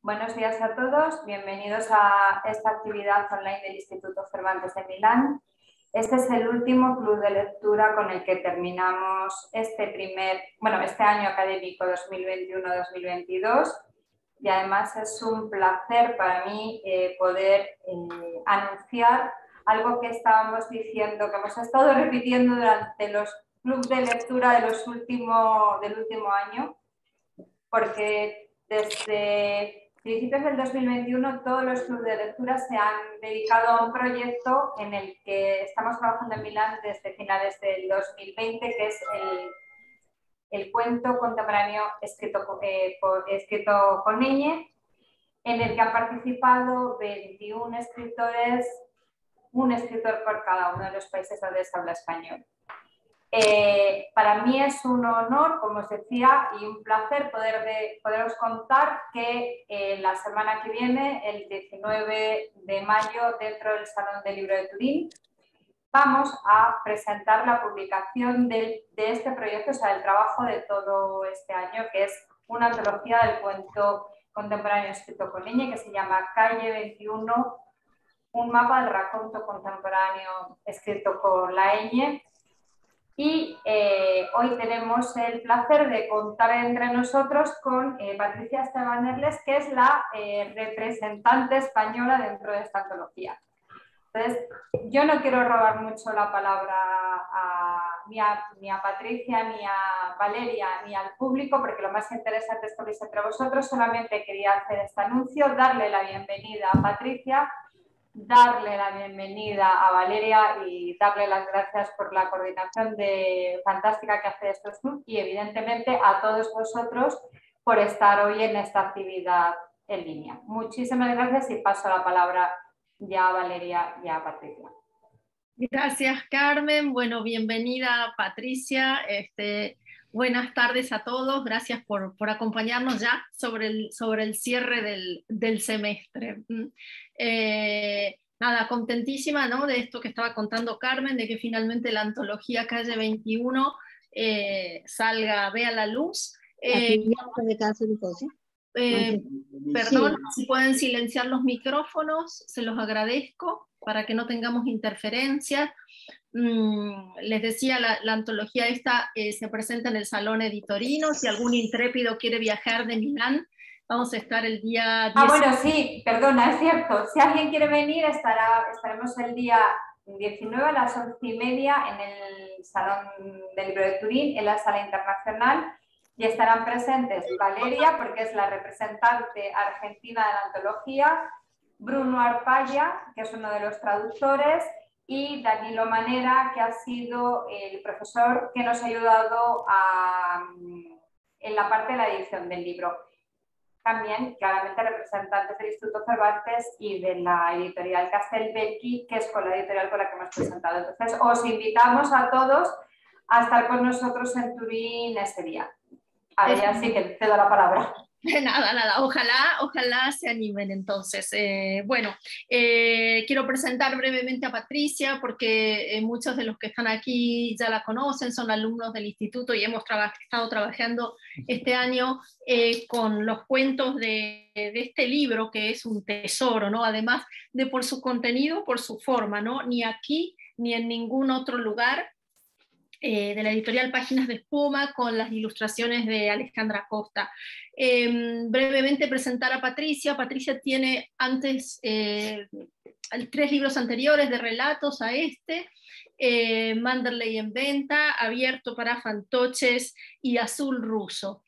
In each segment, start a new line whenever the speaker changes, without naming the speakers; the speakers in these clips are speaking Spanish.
Buenos días a todos, bienvenidos a esta actividad online del Instituto Cervantes de Milán. Este es el último club de lectura con el que terminamos este año académico 2021-2022 y además es un placer para mí poder anunciar algo que estábamos diciendo, que hemos estado repitiendo durante los clubes de lectura del último año, porque desde principios del 2021 todos los clubes de lectura se han dedicado a un proyecto en el que estamos trabajando en Milán desde finales del 2020, que es el cuento contemporáneo escrito con ñ, en el que han participado 21 escritores, un escritor por cada uno de los países donde se habla español. Para mí es un honor, como os decía, y un placer poderos contar que la semana que viene, el 19 de mayo, dentro del Salón del Libro de Turín, vamos a presentar la publicación de este proyecto, o sea, el trabajo de todo este año, que es una antología del cuento contemporáneo escrito con ñ, que se llama Calle 21, un mapa del racconto contemporáneo escrito con la ñ. Y hoy tenemos el placer de contar entre nosotros con Patricia Esteban Erles, que es la representante española dentro de esta antología. Entonces, yo no quiero robar mucho la palabra ni a Patricia, ni a Valeria, ni al público, porque lo más interesante es que veis entre vosotros. Solamente quería hacer este anuncio, darle la bienvenida a Patricia, darle la bienvenida a Valeria y darle las gracias por la coordinación fantástica que hace estos clubes y evidentemente a todos vosotros por estar hoy en esta actividad en línea. Muchísimas gracias y paso la palabra ya a Valeria y a Patricia.
Gracias, Carmen. Bueno, bienvenida, Patricia. Buenas tardes a todos. Gracias por acompañarnos ya sobre el cierre del semestre. Nada, contentísima, ¿no?, de esto que estaba contando Carmen, de que finalmente la antología Calle 21 vea la luz. Perdón, si pueden silenciar los micrófonos, se los agradezco para que no tengamos interferencias. Les decía, la antología esta se presenta en el Salón Editorino. Si algún intrépido quiere viajar de Milán, vamos a estar el día 10.
Bueno, sí, perdona, es cierto. Si alguien quiere venir, estaremos el día 19 a las 11:30 en el Salón del Libro de Turín, en la Sala Internacional, y estarán presentes Valeria, porque es la representante argentina de la antología, Bruno Arpaya, que es uno de los traductores, y Danilo Manera, que ha sido el profesor que nos ha ayudado en la parte de la edición del libro. También, claramente, representantes del Instituto Cervantes y de la editorial Castelvecchi, que es con la editorial con la que hemos presentado. Entonces, os invitamos a todos a estar con nosotros en Turín ese día. Ahora sí que te doy la palabra.
Nada, ojalá se animen entonces. Quiero presentar brevemente a Patricia porque muchos de los que están aquí ya la conocen, son alumnos del instituto y hemos estado trabajando este año con los cuentos de este libro, que es un tesoro, ¿no?, además de por su contenido, por su forma, ¿no?, ni aquí ni en ningún otro lugar. De la editorial Páginas de Espuma, con las ilustraciones de Alejandra Costa. Brevemente presentar a Patricia. Patricia tiene antes 3 libros anteriores de relatos a este, Manderley en venta, Abierto para fantoches y Azul ruso.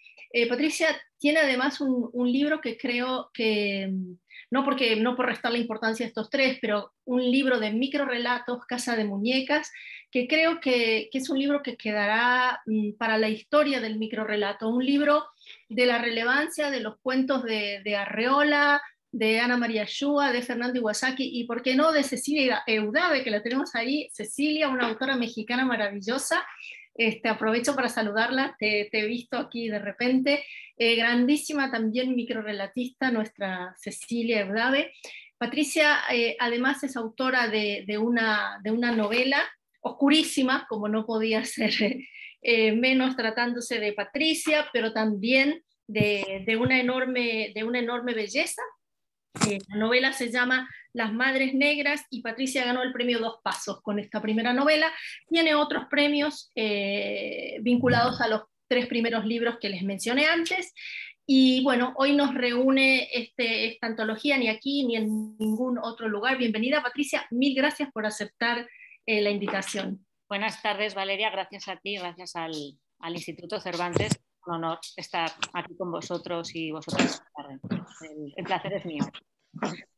Patricia tiene además un libro que creo que, no por restarle importancia a estos 3, pero un libro de microrelatos, Casa de Muñecas, que creo que es un libro que quedará para la historia del microrelato, un libro de la relevancia de los cuentos de Arreola, de Ana María Shua, de Fernando Iwasaki, y por qué no de Cecilia Eudave, que la tenemos ahí. Cecilia, una autora mexicana maravillosa. Aprovecho para saludarla, te he visto aquí de repente. Grandísima también microrelatista, nuestra Cecilia Eudave. Patricia además es autora de una novela oscurísima, como no podía ser menos tratándose de Patricia, pero también de una enorme belleza. La novela se llama Las Madres Negras y Patricia ganó el premio Dos Pasos con esta primera novela. Tiene otros premios vinculados a los 3 primeros libros que les mencioné antes. Y bueno, hoy nos reúne esta antología ni aquí ni en ningún otro lugar. Bienvenida, Patricia, mil gracias por aceptar la invitación.
Buenas tardes, Valeria, gracias a ti, gracias al Instituto Cervantes. Un honor estar aquí con vosotros y vosotras. El placer es mío.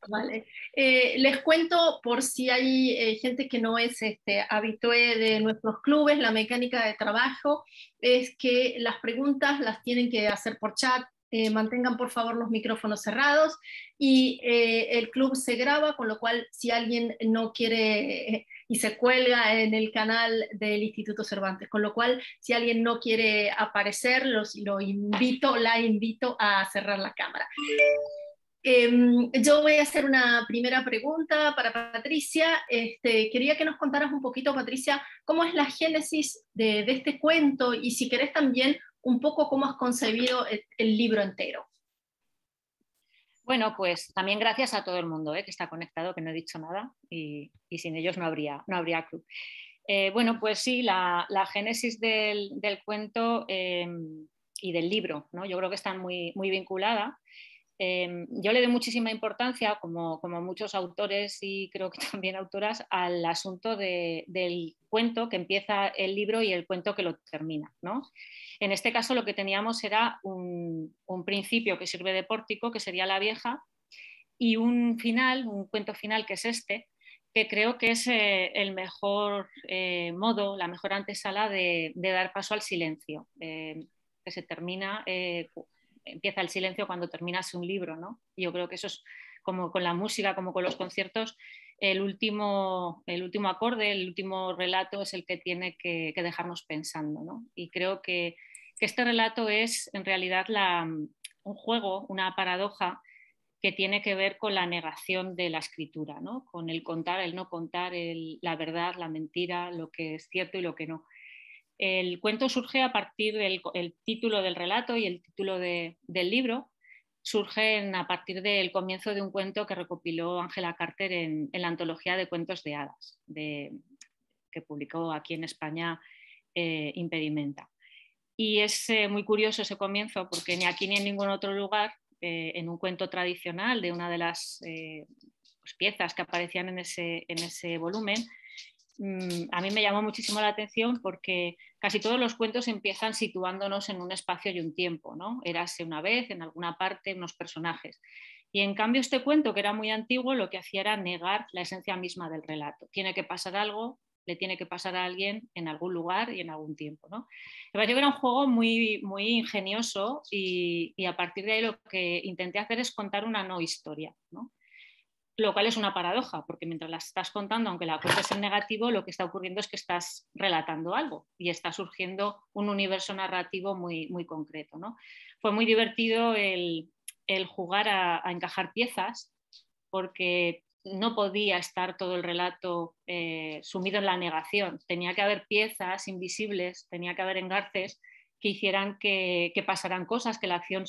Vale. Les cuento, por si hay gente que no es habitué de nuestros clubes, la mecánica de trabajo es que las preguntas las tienen que hacer por chat. Mantengan por favor los micrófonos cerrados y el club se graba, con lo cual si alguien no quiere y se cuelga en el canal del Instituto Cervantes, con lo cual si alguien no quiere aparecer, la invito a cerrar la cámara. Yo voy a hacer una primera pregunta para Patricia. Quería que nos contaras un poquito, Patricia, cómo es la génesis de este cuento y si querés también un poco cómo has concebido el libro entero.
Bueno, pues también gracias a todo el mundo que está conectado, que no he dicho nada y sin ellos no habría club. Bueno, pues sí, la génesis del cuento y del libro, ¿no? Yo creo que están muy vinculadas. Yo le doy muchísima importancia, como muchos autores y creo que también autoras, al asunto del cuento que empieza el libro y el cuento que lo termina, ¿no? En este caso lo que teníamos era un principio que sirve de pórtico, que sería la vieja, y un cuento final que es que creo que es el mejor modo, la mejor antesala de dar paso al silencio, que se termina... empieza el silencio cuando terminas un libro, ¿no? Yo creo que eso es como con la música, como con los conciertos, el último acorde, el último relato es el que tiene que dejarnos pensando, ¿no? Y creo que este relato es en realidad un juego, una paradoja que tiene que ver con la negación de la escritura, ¿no? Con el contar, el no contar, la verdad, la mentira, lo que es cierto y lo que no. El cuento surge a partir del título del relato y el título del libro surgen a partir del comienzo de un cuento que recopiló Ángela Carter en la antología de cuentos de hadas que publicó aquí en España Impedimenta. Y es muy curioso ese comienzo porque ni aquí ni en ningún otro lugar, en un cuento tradicional de una de las piezas que aparecían en ese volumen, a mí me llamó muchísimo la atención porque casi todos los cuentos empiezan situándonos en un espacio y un tiempo, ¿no? Érase una vez, en alguna parte, unos personajes. Y en cambio este cuento, que era muy antiguo, lo que hacía era negar la esencia misma del relato. Tiene que pasar algo, le tiene que pasar a alguien en algún lugar y en algún tiempo, ¿no? Me pareció que era un juego muy ingenioso y a partir de ahí lo que intenté hacer es contar una no historia, ¿no? Lo cual es una paradoja, porque mientras la estás contando, aunque la cuentes en negativo, lo que está ocurriendo es que estás relatando algo y está surgiendo un universo narrativo muy concreto, ¿no? Fue muy divertido el jugar a encajar piezas, porque no podía estar todo el relato sumido en la negación. Tenía que haber piezas invisibles, tenía que haber engarces que hicieran que pasaran cosas, que la acción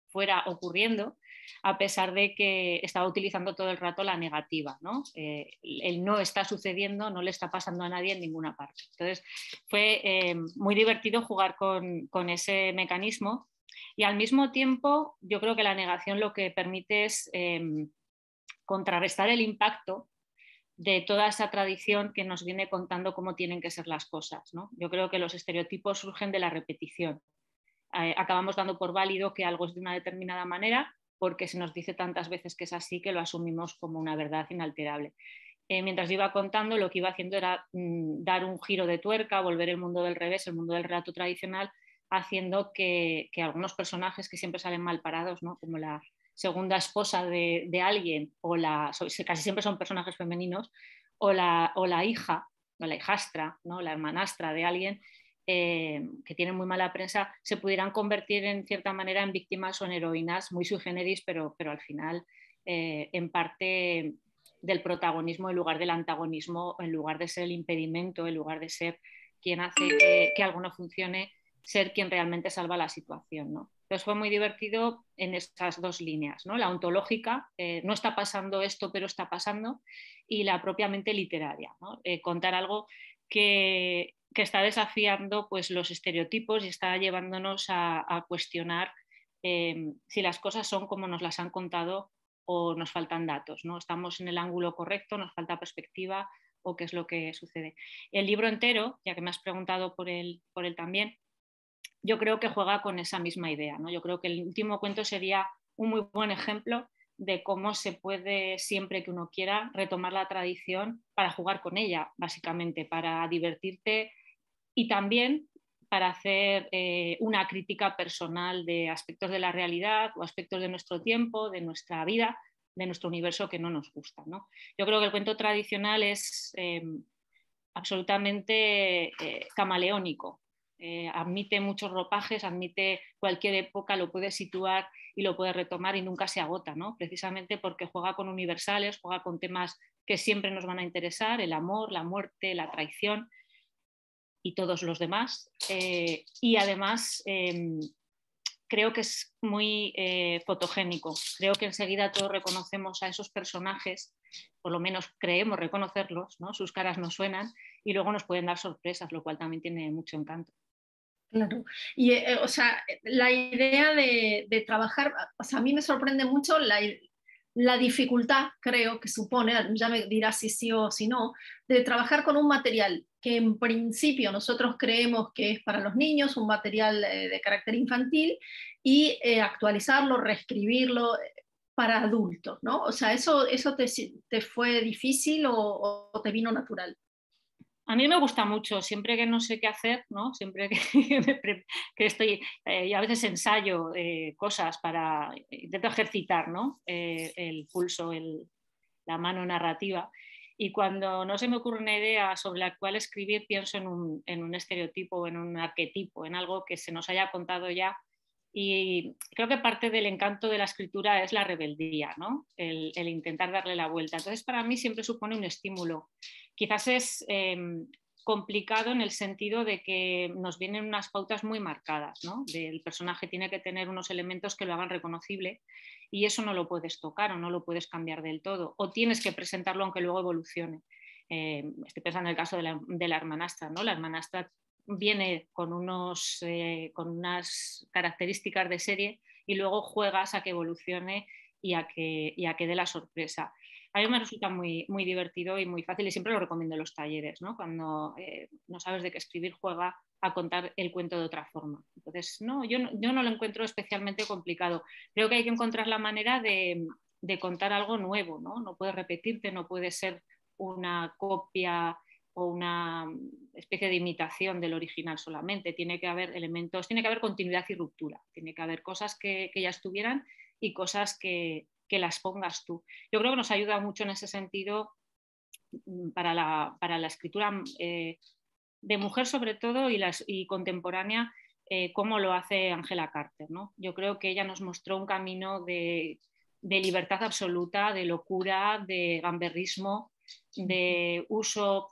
fuera ocurriendo, a pesar de que estaba utilizando todo el rato la negativa, ¿no? El no está sucediendo, no le está pasando a nadie en ninguna parte. Entonces fue muy divertido jugar con ese mecanismo y al mismo tiempo yo creo que la negación lo que permite es contrarrestar el impacto de toda esa tradición que nos viene contando cómo tienen que ser las cosas, ¿no? Yo creo que los estereotipos surgen de la repetición. Acabamos dando por válido que algo es de una determinada manera porque se nos dice tantas veces que es así que lo asumimos como una verdad inalterable. Mientras yo iba contando, lo que iba haciendo era dar un giro de tuerca, volver el mundo del revés, el mundo del relato tradicional, haciendo que algunos personajes que siempre salen mal parados, ¿no? Como la segunda esposa de alguien, casi siempre son personajes femeninos, o la hija, o la hijastra, ¿no? La hermanastra de alguien, que tienen muy mala prensa, se pudieran convertir en cierta manera en víctimas o en heroínas muy sui generis, pero al final en parte del protagonismo en lugar del antagonismo, en lugar de ser el impedimento, en lugar de ser quien hace que algo no funcione, ser quien realmente salva la situación, ¿no? Entonces fue muy divertido en esas dos líneas, ¿no? La ontológica, no está pasando esto, pero está pasando, y la propiamente literaria, ¿no? Contar algo que está desafiando pues, los estereotipos y está llevándonos a cuestionar si las cosas son como nos las han contado o nos faltan datos, ¿no? Estamos en el ángulo correcto, nos falta perspectiva o qué es lo que sucede. El libro entero, ya que me has preguntado por él también, yo creo que juega con esa misma idea, ¿no? Yo creo que el último cuento sería un muy buen ejemplo de cómo se puede, siempre que uno quiera, retomar la tradición para jugar con ella, básicamente, para divertirte y también para hacer una crítica personal de aspectos de la realidad o aspectos de nuestro tiempo, de nuestra vida, de nuestro universo que no nos gusta, ¿no? Yo creo que el cuento tradicional es absolutamente camaleónico. Admite muchos ropajes, admite cualquier época, lo puede situar y lo puede retomar y nunca se agota, ¿no? Precisamente porque juega con universales, juega con temas que siempre nos van a interesar, el amor, la muerte, la traición y todos los demás. Y además creo que es muy fotogénico. Creo que enseguida todos reconocemos a esos personajes, por lo menos creemos reconocerlos, ¿no? Sus caras nos suenan y luego nos pueden dar sorpresas, lo cual también tiene mucho encanto.
Claro. Y, o sea, la idea de trabajar, o sea, a mí me sorprende mucho la dificultad, creo, que supone, ya me dirás si sí o si no, de trabajar con un material que en principio nosotros creemos que es para los niños, un material de carácter infantil, y actualizarlo, reescribirlo para adultos, ¿no? O sea, ¿eso te fue difícil o te vino natural?
A mí me gusta mucho, siempre que no sé qué hacer, ¿no? Siempre que, que estoy, yo a veces ensayo cosas para, intento ejercitar, ¿no? El pulso, la mano narrativa, y cuando no se me ocurre una idea sobre la cual escribir, pienso en un estereotipo, en un arquetipo, en algo que se nos haya contado ya. Y creo que parte del encanto de la escritura es la rebeldía, ¿no? El intentar darle la vuelta. Entonces, para mí siempre supone un estímulo. Quizás es complicado en el sentido de que nos vienen unas pautas muy marcadas, ¿no? El personaje tiene que tener unos elementos que lo hagan reconocible y eso no lo puedes tocar o no lo puedes cambiar del todo. O tienes que presentarlo aunque luego evolucione. Estoy pensando en el caso de la hermanastra, ¿no? La hermanastra viene con unas características de serie y luego juegas a que evolucione y a que dé la sorpresa. A mí me resulta muy, muy divertido y muy fácil y siempre lo recomiendo en los talleres, ¿no? Cuando no sabes de qué escribir, juega a contar el cuento de otra forma. Entonces, no, yo no lo encuentro especialmente complicado. Creo que hay que encontrar la manera de contar algo nuevo, ¿no? No puedes repetirte, no puede ser una copia o una especie de imitación del original solamente. Tiene que haber elementos, tiene que haber continuidad y ruptura. Tiene que haber cosas que ya estuvieran y cosas que las pongas tú. Yo creo que nos ayuda mucho en ese sentido para la escritura de mujer sobre todo y contemporánea, como lo hace Angela Carter, ¿no? Yo creo que ella nos mostró un camino de libertad absoluta, de locura, de gamberrismo, de uso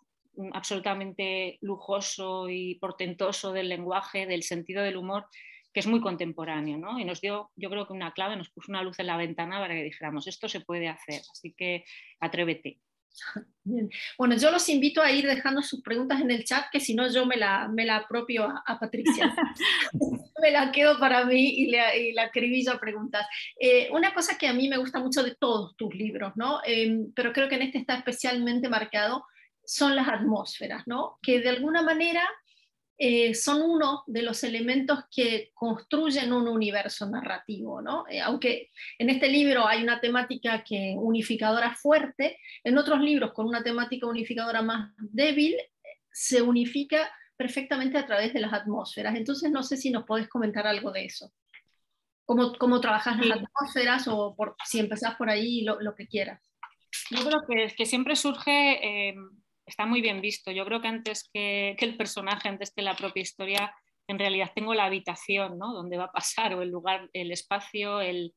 absolutamente lujoso y portentoso del lenguaje, del sentido del humor, que es muy contemporáneo, ¿no? Y nos dio, yo creo que una clave, nos puso una luz en la ventana para que dijéramos, esto se puede hacer, así que atrévete.
Bien. Bueno, yo los invito a ir dejando sus preguntas en el chat, que si no yo me la apropio a Patricia. Me la quedo para mí y la acribillo a preguntas. Una cosa que a mí me gusta mucho de todos tus libros, ¿no? Pero creo que en este está especialmente marcado, son las atmósferas, ¿no? Que de alguna manera son uno de los elementos que construyen un universo narrativo, ¿no? Aunque en este libro hay una temática unificadora fuerte, en otros libros con una temática unificadora más débil, se unifica perfectamente a través de las atmósferas. Entonces no sé si nos podés comentar algo de eso. ¿Cómo trabajas las atmósferas o si empezás por ahí lo que quieras?
Yo creo que siempre surge, está muy bien visto. Yo creo que antes que el personaje, antes que la propia historia, en realidad tengo la habitación, ¿no? Donde va a pasar, o el lugar, el espacio, el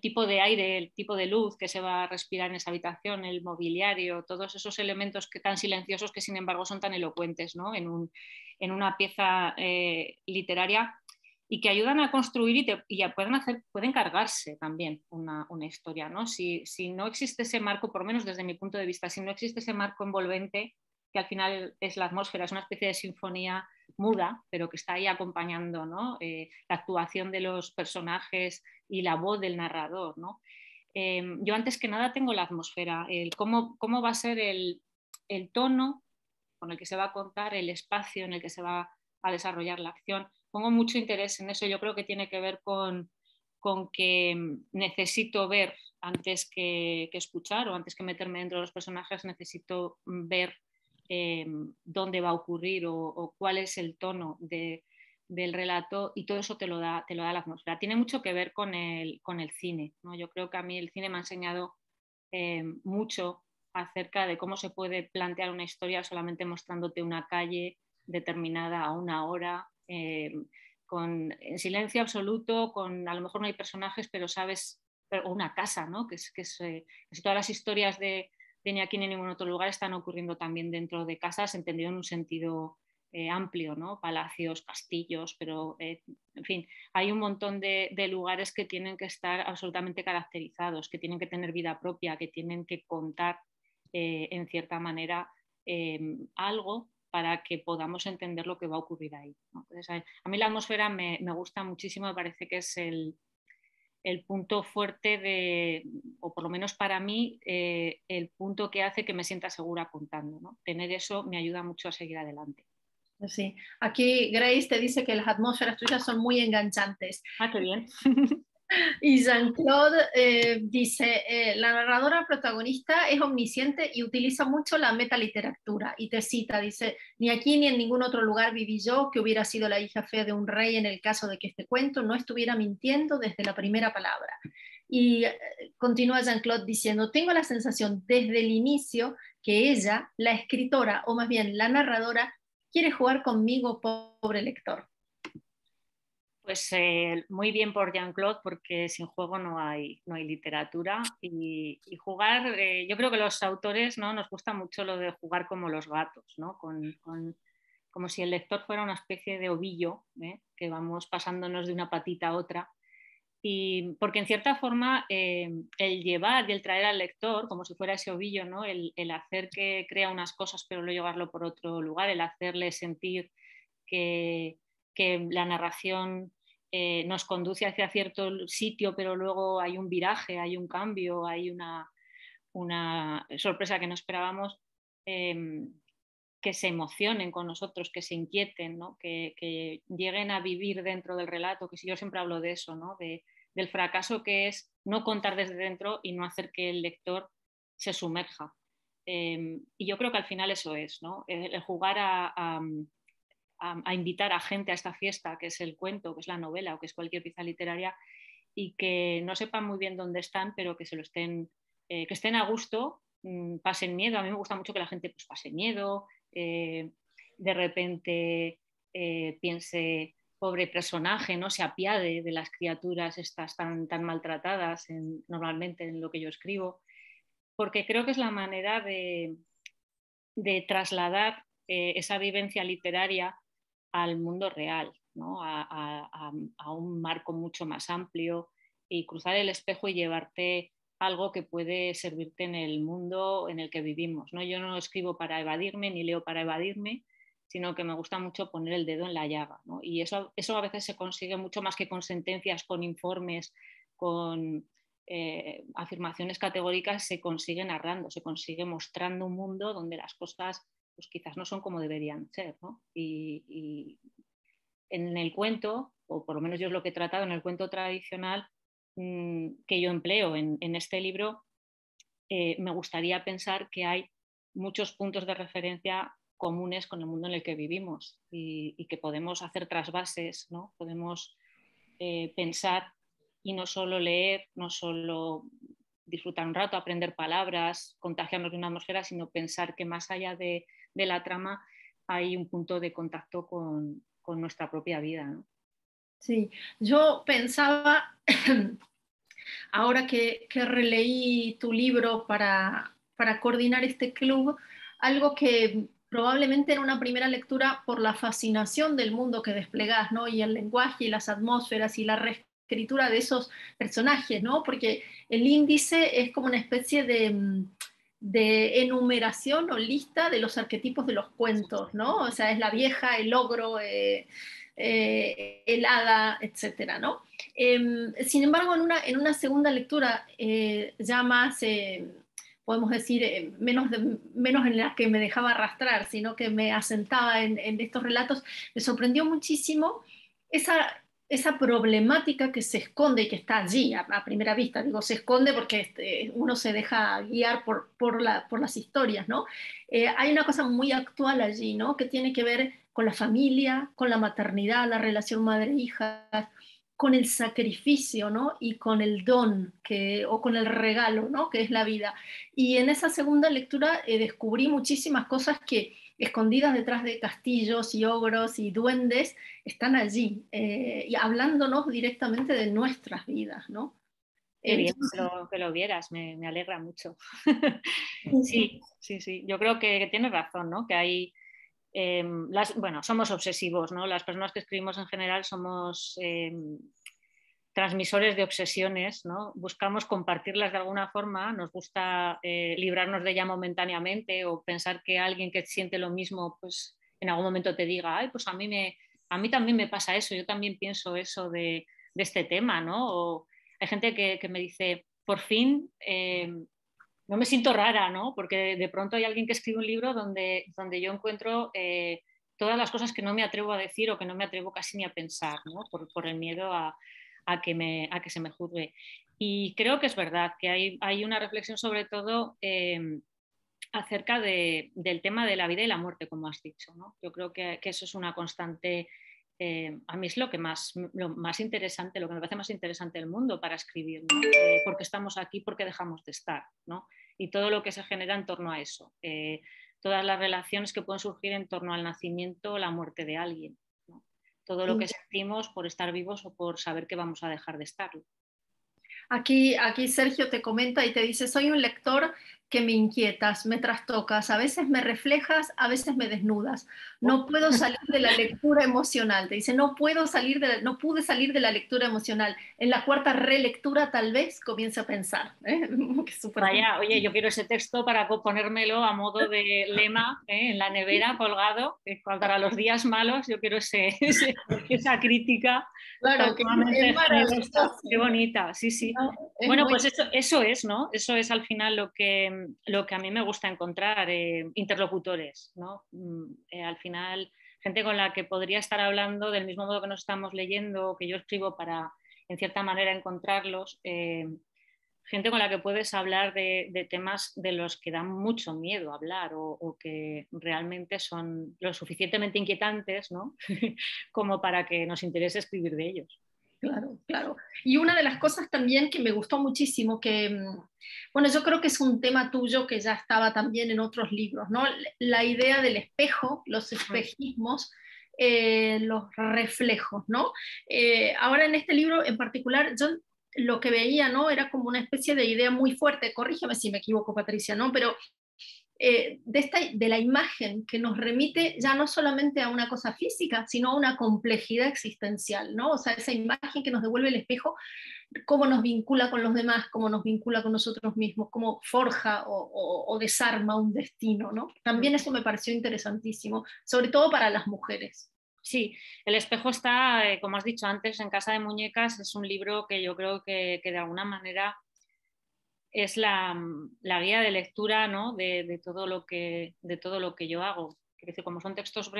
tipo de aire, el tipo de luz que se va a respirar en esa habitación, el mobiliario, todos esos elementos tan silenciosos que sin embargo son tan elocuentes, ¿no? En una pieza literaria. y que ayudan a construir y pueden cargarse también una historia, ¿no? Si no existe ese marco, por lo menos desde mi punto de vista, si no existe ese marco envolvente, que al final es la atmósfera, es una especie de sinfonía muda, pero que está ahí acompañando, ¿no? La actuación de los personajes y la voz del narrador, ¿no? Yo antes que nada tengo la atmósfera, cómo va a ser el tono con el que se va a contar, el espacio en el que se va a desarrollar la acción. Pongo mucho interés en eso. Yo creo que tiene que ver con que necesito ver antes que escuchar, o antes que meterme dentro de los personajes, necesito ver dónde va a ocurrir o cuál es el tono del relato, y todo eso te lo da la atmósfera. Tiene mucho que ver con el cine, ¿no? Yo creo que a mí el cine me ha enseñado mucho acerca de cómo se puede plantear una historia solamente mostrándote una calle determinada a una hora, en silencio absoluto, a lo mejor no hay personajes, pero sabes, o una casa, ¿no? que todas las historias de ni aquí ni en ningún otro lugar están ocurriendo también dentro de casas, entendido en un sentido amplio, ¿no? Palacios, castillos, pero en fin, hay un montón de lugares que tienen que estar absolutamente caracterizados, que tienen que tener vida propia, que tienen que contar en cierta manera algo para que podamos entender lo que va a ocurrir ahí, ¿no? Entonces, a mí la atmósfera me gusta muchísimo, me parece que es el punto fuerte o por lo menos para mí, el punto que hace que me sienta segura contando, ¿no? Tener eso me ayuda mucho a seguir adelante.
Sí, aquí Grace te dice que las atmósferas tuyas son muy enganchantes.
Ah, qué bien.
Y Jean-Claude dice, la narradora protagonista es omnisciente y utiliza mucho la metaliteratura, y te cita, dice, ni aquí ni en ningún otro lugar viví yo que hubiera sido la hija fea de un rey en el caso de que este cuento no estuviera mintiendo desde la primera palabra. Y continúa Jean-Claude diciendo, tengo la sensación desde el inicio que ella, la escritora, o más bien la narradora, quiere jugar conmigo, pobre lector.
Pues muy bien por Jean-Claude, porque sin juego no hay literatura, y jugar, yo creo que los autores, ¿no? Nos gusta mucho lo de jugar como los gatos, ¿no? Como si el lector fuera una especie de ovillo, que vamos pasándonos de una patita a otra, y porque en cierta forma el llevar y el traer al lector como si fuera ese ovillo, ¿no? el hacer que crea unas cosas pero no llevarlo por otro lugar, el hacerle sentir que la narración nos conduce hacia cierto sitio, pero luego hay un viraje, hay un cambio, hay una sorpresa que no esperábamos, que se emocionen con nosotros, que se inquieten, ¿no? que lleguen a vivir dentro del relato, que si yo siempre hablo de eso, ¿no? Del fracaso que es no contar desde dentro y no hacer que el lector se sumerja. Y yo creo que al final eso es, ¿no? El jugar a invitar a gente a esta fiesta, que es el cuento, que es la novela o que es cualquier pieza literaria, y que no sepan muy bien dónde están, pero que que estén a gusto, pasen miedo. A mí me gusta mucho que la gente pues, pase miedo, de repente piense, pobre personaje, ¿no? Se apiade de las criaturas estas tan maltratadas normalmente en lo que yo escribo, porque creo que es la manera de trasladar esa vivencia literaria al mundo real, ¿no? a un marco mucho más amplio, y cruzar el espejo y llevarte algo que puede servirte en el mundo en el que vivimos, ¿no? Yo no escribo para evadirme ni leo para evadirme, sino que me gusta mucho poner el dedo en la llaga, ¿no? Y eso a veces se consigue mucho más que con sentencias, con informes, con afirmaciones categóricas, se consigue narrando, se consigue mostrando un mundo donde las cosas pues quizás no son como deberían ser, ¿no? Y en el cuento, o por lo menos yo es lo que he tratado en el cuento tradicional que yo empleo en este libro, me gustaría pensar que hay muchos puntos de referencia comunes con el mundo en el que vivimos, y que podemos hacer trasvases, ¿no? Podemos pensar y no solo leer, no solo disfrutar un rato, aprender palabras, contagiarnos de una atmósfera, sino pensar que más allá de la trama hay un punto de contacto con nuestra propia vida, ¿no?
Sí, yo pensaba, ahora que releí tu libro para coordinar este club, algo que probablemente en una primera lectura por la fascinación del mundo que desplegás, ¿no? Y el lenguaje y las atmósferas y la reescritura de esos personajes, ¿no? Porque el índice es como una especie de enumeración o lista de los arquetipos de los cuentos, ¿no? O sea, es la vieja, el ogro, el hada, etcétera, ¿no? Sin embargo, en una segunda lectura ya más, podemos decir, menos en la que me dejaba arrastrar, sino que me asentaba en estos relatos, me sorprendió muchísimo esa problemática que se esconde y que está allí a primera vista. Digo, se esconde porque uno se deja guiar por las historias, ¿no? Hay una cosa muy actual allí, ¿no? Que tiene que ver con la familia, con la maternidad, la relación madre-hija, con el sacrificio, ¿no? Y con el don, o con el regalo, ¿no? Que es la vida. Y en esa segunda lectura descubrí muchísimas cosas que, escondidas detrás de castillos y ogros y duendes, están allí, y hablándonos directamente de nuestras vidas, ¿no?
Qué bien que lo vieras, me alegra mucho. Sí, sí, sí. Yo creo que tienes razón, ¿no? Que hay, bueno, somos obsesivos, ¿no? Las personas que escribimos en general somos transmisores de obsesiones, ¿no? Buscamos compartirlas de alguna forma, nos gusta librarnos de ella momentáneamente o pensar que alguien que siente lo mismo, pues en algún momento te diga, ay, pues a mí también me pasa eso, yo también pienso eso de este tema, ¿no? O hay gente que me dice, por fin no me siento rara, ¿no? Porque de pronto hay alguien que escribe un libro donde yo encuentro todas las cosas que no me atrevo a decir o que no me atrevo casi ni a pensar, ¿no? Por el miedo a que se me juzgue. Y creo que es verdad que hay una reflexión sobre todo acerca del tema de la vida y la muerte, como has dicho, ¿no? Yo creo que eso es una constante. A mí es lo más interesante, lo que me parece más interesante del mundo para escribir, ¿no? Porque estamos aquí, porque dejamos de estar, ¿no? Y todo lo que se genera en torno a eso, todas las relaciones que pueden surgir en torno al nacimiento o la muerte de alguien, ¿no? Todo lo que sentimos por estar vivos o por saber que vamos a dejar de estarlo.
Aquí Sergio te comenta y te dice, soy un lector que me inquietas, me trastocas, a veces me reflejas, a veces me desnudas. No puedo salir de la lectura emocional. Te dice, no pude salir de la lectura emocional. En la cuarta relectura tal vez comience a pensar.
Vaya, oye, yo quiero ese texto para ponérmelo a modo de lema en la nevera colgado, para los días malos. Yo quiero esa crítica.
Claro, que es maravilloso.
Qué bonita, sí, sí.
No,
bueno, pues eso es, ¿no? Eso es al final lo que a mí me gusta encontrar, interlocutores, ¿no? Al final, gente con la que podría estar hablando del mismo modo que nos estamos leyendo, que yo escribo para, en cierta manera, encontrarlos. Gente con la que puedes hablar de temas de los que dan mucho miedo hablar o que realmente son lo suficientemente inquietantes, ¿no? como para que nos interese escribir de ellos.
Claro, claro. Y una de las cosas también que me gustó muchísimo, bueno, yo creo que es un tema tuyo que ya estaba también en otros libros, ¿no? La idea del espejo, los espejismos, los reflejos, ¿no? Ahora en este libro en particular, yo lo que veía, ¿no? Era como una especie de idea muy fuerte, corrígeme si me equivoco, Patricia, ¿no? Pero de la imagen que nos remite ya no solamente a una cosa física, sino a una complejidad existencial, ¿no? O sea, esa imagen que nos devuelve el espejo, cómo nos vincula con los demás, cómo nos vincula con nosotros mismos, cómo forja o desarma un destino, ¿no? También eso me pareció interesantísimo, sobre todo para las mujeres.
Sí, El espejo está, como has dicho antes, en Casa de Muñecas. Es un libro que yo creo que de alguna manera es la guía de lectura, ¿no? de todo lo que yo hago. Es decir, como son textos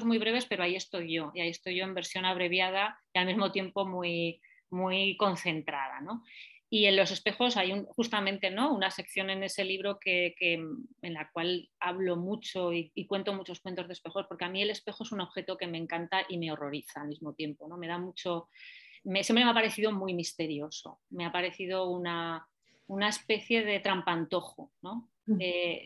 muy breves, pero ahí estoy yo, y ahí estoy yo en versión abreviada y al mismo tiempo muy, muy concentrada, ¿no? Y en Los espejos hay justamente, ¿no? una sección en ese libro en la cual hablo mucho y cuento muchos cuentos de espejos, porque a mí el espejo es un objeto que me encanta y me horroriza al mismo tiempo, ¿no? Me da mucho, siempre me ha parecido muy misterioso, me ha parecido una especie de trampantojo, ¿no?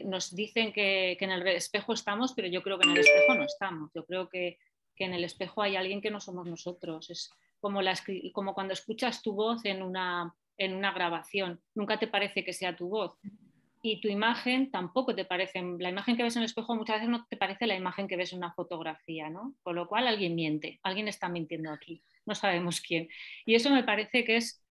Nos dicen que en el espejo estamos, pero yo creo que en el espejo no estamos. Yo creo que en el espejo hay alguien que no somos nosotros. Es como cuando escuchas tu voz en una grabación. Nunca te parece que sea tu voz. y tu imagen tampoco te parece, la imagen que ves en el espejo muchas veces no te parece la imagen que ves en una fotografía, ¿no? Con lo cual alguien miente, alguien está mintiendo aquí, no sabemos quién. Y eso me parece que es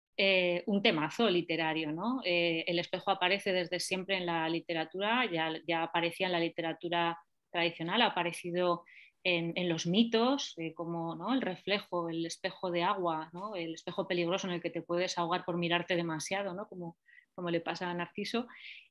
un temazo literario, ¿no? El espejo aparece desde siempre en la literatura, ya aparecía en la literatura tradicional, ha aparecido en los mitos, como, ¿no?, el reflejo, el espejo de agua, ¿no?, el espejo peligroso en el que te puedes ahogar por mirarte demasiado, ¿no?, como le pasa a Narciso.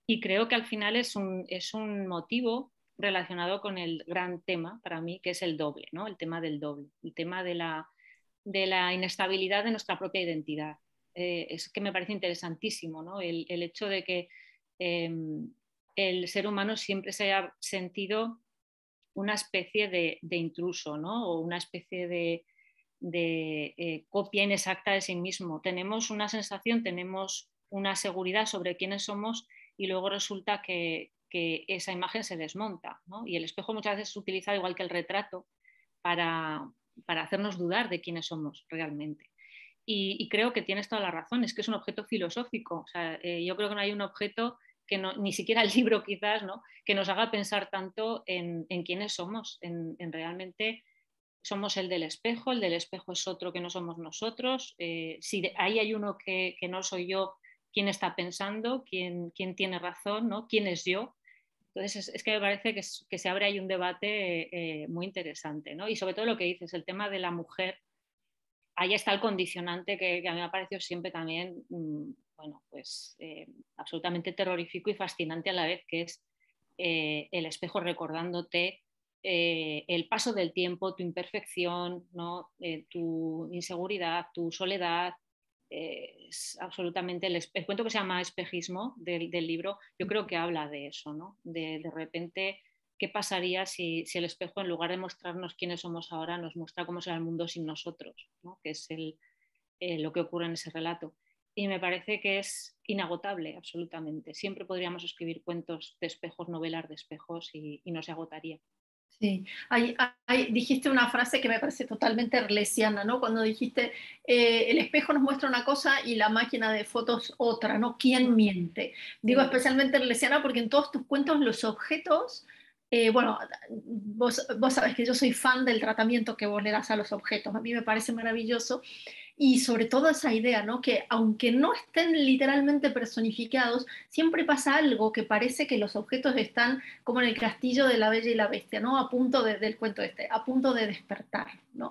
Y creo que al final es un motivo relacionado con el gran tema para mí, que es el doble, ¿no?, el tema del doble, el tema de la inestabilidad de nuestra propia identidad. Es que me parece interesantísimo, ¿no?, el hecho de que el ser humano siempre se haya sentido una especie de intruso, ¿no?, o una especie de copia inexacta de sí mismo. Tenemos una sensación, tenemos una seguridad sobre quiénes somos y luego resulta que esa imagen se desmonta, ¿no? Y el espejo muchas veces es utilizado igual que el retrato para hacernos dudar de quiénes somos realmente. Y creo que tienes toda la razón, es que es un objeto filosófico. O sea, yo creo que no hay un objeto que no, ni siquiera el libro quizás, ¿no?, que nos haga pensar tanto en quiénes somos, en realmente somos el del espejo es otro que no somos nosotros, si ahí hay uno que no soy yo, ¿quién está pensando? ¿Quién tiene razón? ¿No? ¿Quién es yo? Entonces es que me parece que se abre ahí un debate muy interesante, ¿no? Y sobre todo lo que dices, el tema de la mujer, ahí está el condicionante que a mí me ha parecido siempre también, bueno, pues absolutamente terrorífico y fascinante a la vez, que es el espejo recordándote el paso del tiempo, tu imperfección, ¿no? Tu inseguridad, tu soledad. Es absolutamente el cuento que se llama Espejismo del libro, yo creo que habla de eso, ¿no? De repente, ¿qué pasaría si el espejo, en lugar de mostrarnos quiénes somos ahora, nos muestra cómo será el mundo sin nosotros, ¿no?, que es lo que ocurre en ese relato? Y me parece que es inagotable, absolutamente. Siempre podríamos escribir cuentos de espejos, novelas de espejos y no se agotaría.
Sí, dijiste una frase que me parece totalmente arlesiana, ¿no? Cuando dijiste, el espejo nos muestra una cosa y la máquina de fotos otra, ¿no? ¿Quién miente? Digo
Sí.
especialmente arlesiana porque en todos tus cuentos los objetos, bueno, vos sabés que yo soy fan del tratamiento que vos le das a los objetos, a mí me parece maravilloso. Y sobre todo esa idea, ¿no?, que aunque no estén literalmente personificados, siempre pasa algo que parece que los objetos están como en el castillo de la Bella y la Bestia, ¿no?, a punto del cuento a punto de despertar, ¿no?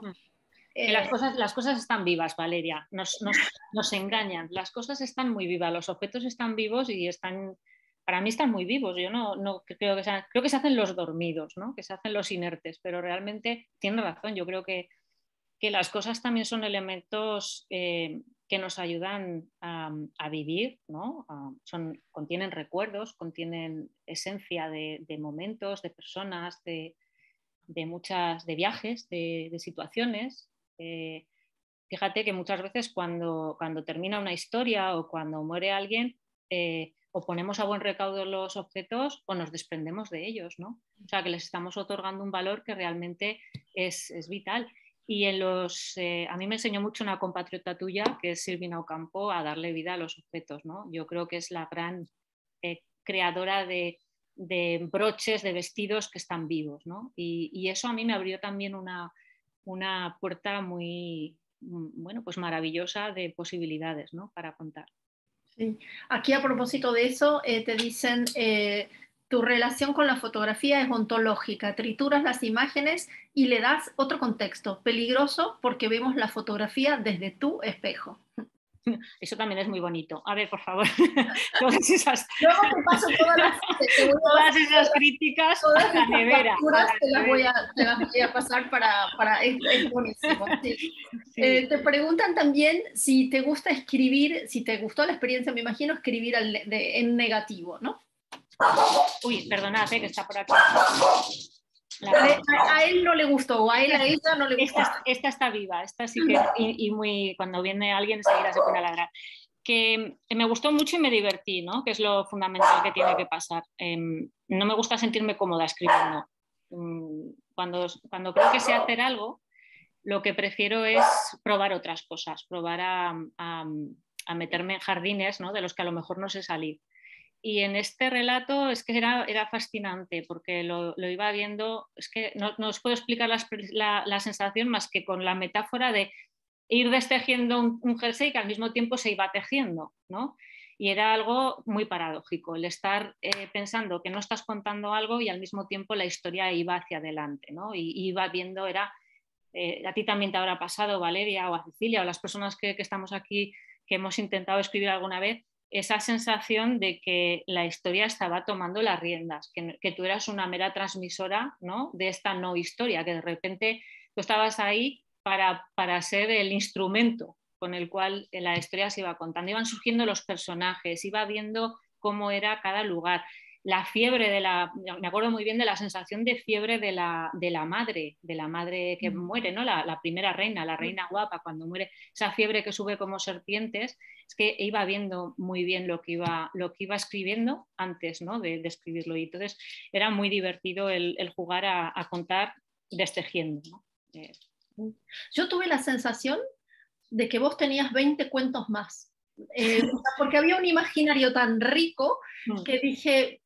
Que las cosas están vivas, Valeria, nos engañan, las cosas están muy vivas, los objetos están vivos y para mí están muy vivos. Yo no creo que se hacen los dormidos, ¿no?, que se hacen los inertes, pero realmente tiene razón. Yo creo que las cosas también son elementos que nos ayudan a vivir, ¿no? Contienen recuerdos, contienen esencia de momentos, de personas, de viajes, de situaciones. Fíjate que muchas veces cuando termina una historia o cuando muere alguien, o ponemos a buen recaudo los objetos o nos desprendemos de ellos, ¿no? O sea, que les estamos otorgando un valor que realmente es vital. Y a mí me enseñó mucho una compatriota tuya, que es Silvina Ocampo, a darle vida a los objetos, ¿no? Yo creo que es la gran creadora de broches, de vestidos que están vivos, ¿no? Y eso a mí me abrió también una puerta muy, bueno, pues maravillosa de posibilidades, ¿no?, para contar.
Sí. Aquí a propósito de eso, te dicen, tu relación con la fotografía es ontológica, trituras las imágenes y le das otro contexto, peligroso porque vemos la fotografía desde tu espejo.
Eso también es muy bonito. A ver, por favor, todas esas,
Luego te paso
todas esas críticas
todas
a la nevera.
te las voy a pasar es buenísimo. Sí.
Sí.
Te preguntan también si te gusta escribir, si te gustó la experiencia, me imagino, escribir en negativo, ¿no?
Uy, perdonad, que está por aquí.
A él no le gustó, o a ella no le gustó.
Esta está viva, esta sí que, y cuando viene alguien enseguida se pone a ladrar. Que me gustó mucho y me divertí, ¿no?, que es lo fundamental que tiene que pasar. No me gusta sentirme cómoda escribiendo. Cuando creo que sé hacer algo, lo que prefiero es probar otras cosas, probar a meterme en jardines, ¿no?, de los que a lo mejor no sé salir. Y en este relato es que era fascinante porque lo iba viendo, es que no os puedo explicar la sensación más que con la metáfora de ir destejiendo un jersey que al mismo tiempo se iba tejiendo, ¿no? Y era algo muy paradójico, el estar pensando que no estás contando algo y al mismo tiempo la historia iba hacia adelante, ¿no? Y iba viendo, a ti también te habrá pasado, Valeria, o a Cecilia, o las personas que estamos aquí, que hemos intentado escribir alguna vez, esa sensación de que la historia estaba tomando las riendas, que tú eras una mera transmisora, ¿no?, de esta no historia, que de repente tú estabas ahí para ser el instrumento con el cual la historia se iba contando. Iban surgiendo los personajes, iba viendo cómo era cada lugar. La fiebre me acuerdo muy bien de la sensación de fiebre de la madre que muere, ¿no? La primera reina, la reina guapa, cuando muere, esa fiebre que sube como serpientes, es que iba viendo muy bien lo que iba escribiendo antes, ¿no?, de escribirlo. Y entonces era muy divertido el jugar a contar destejiendo, ¿no?
Yo tuve la sensación de que vos tenías 20 cuentos más, porque había un imaginario tan rico que dije,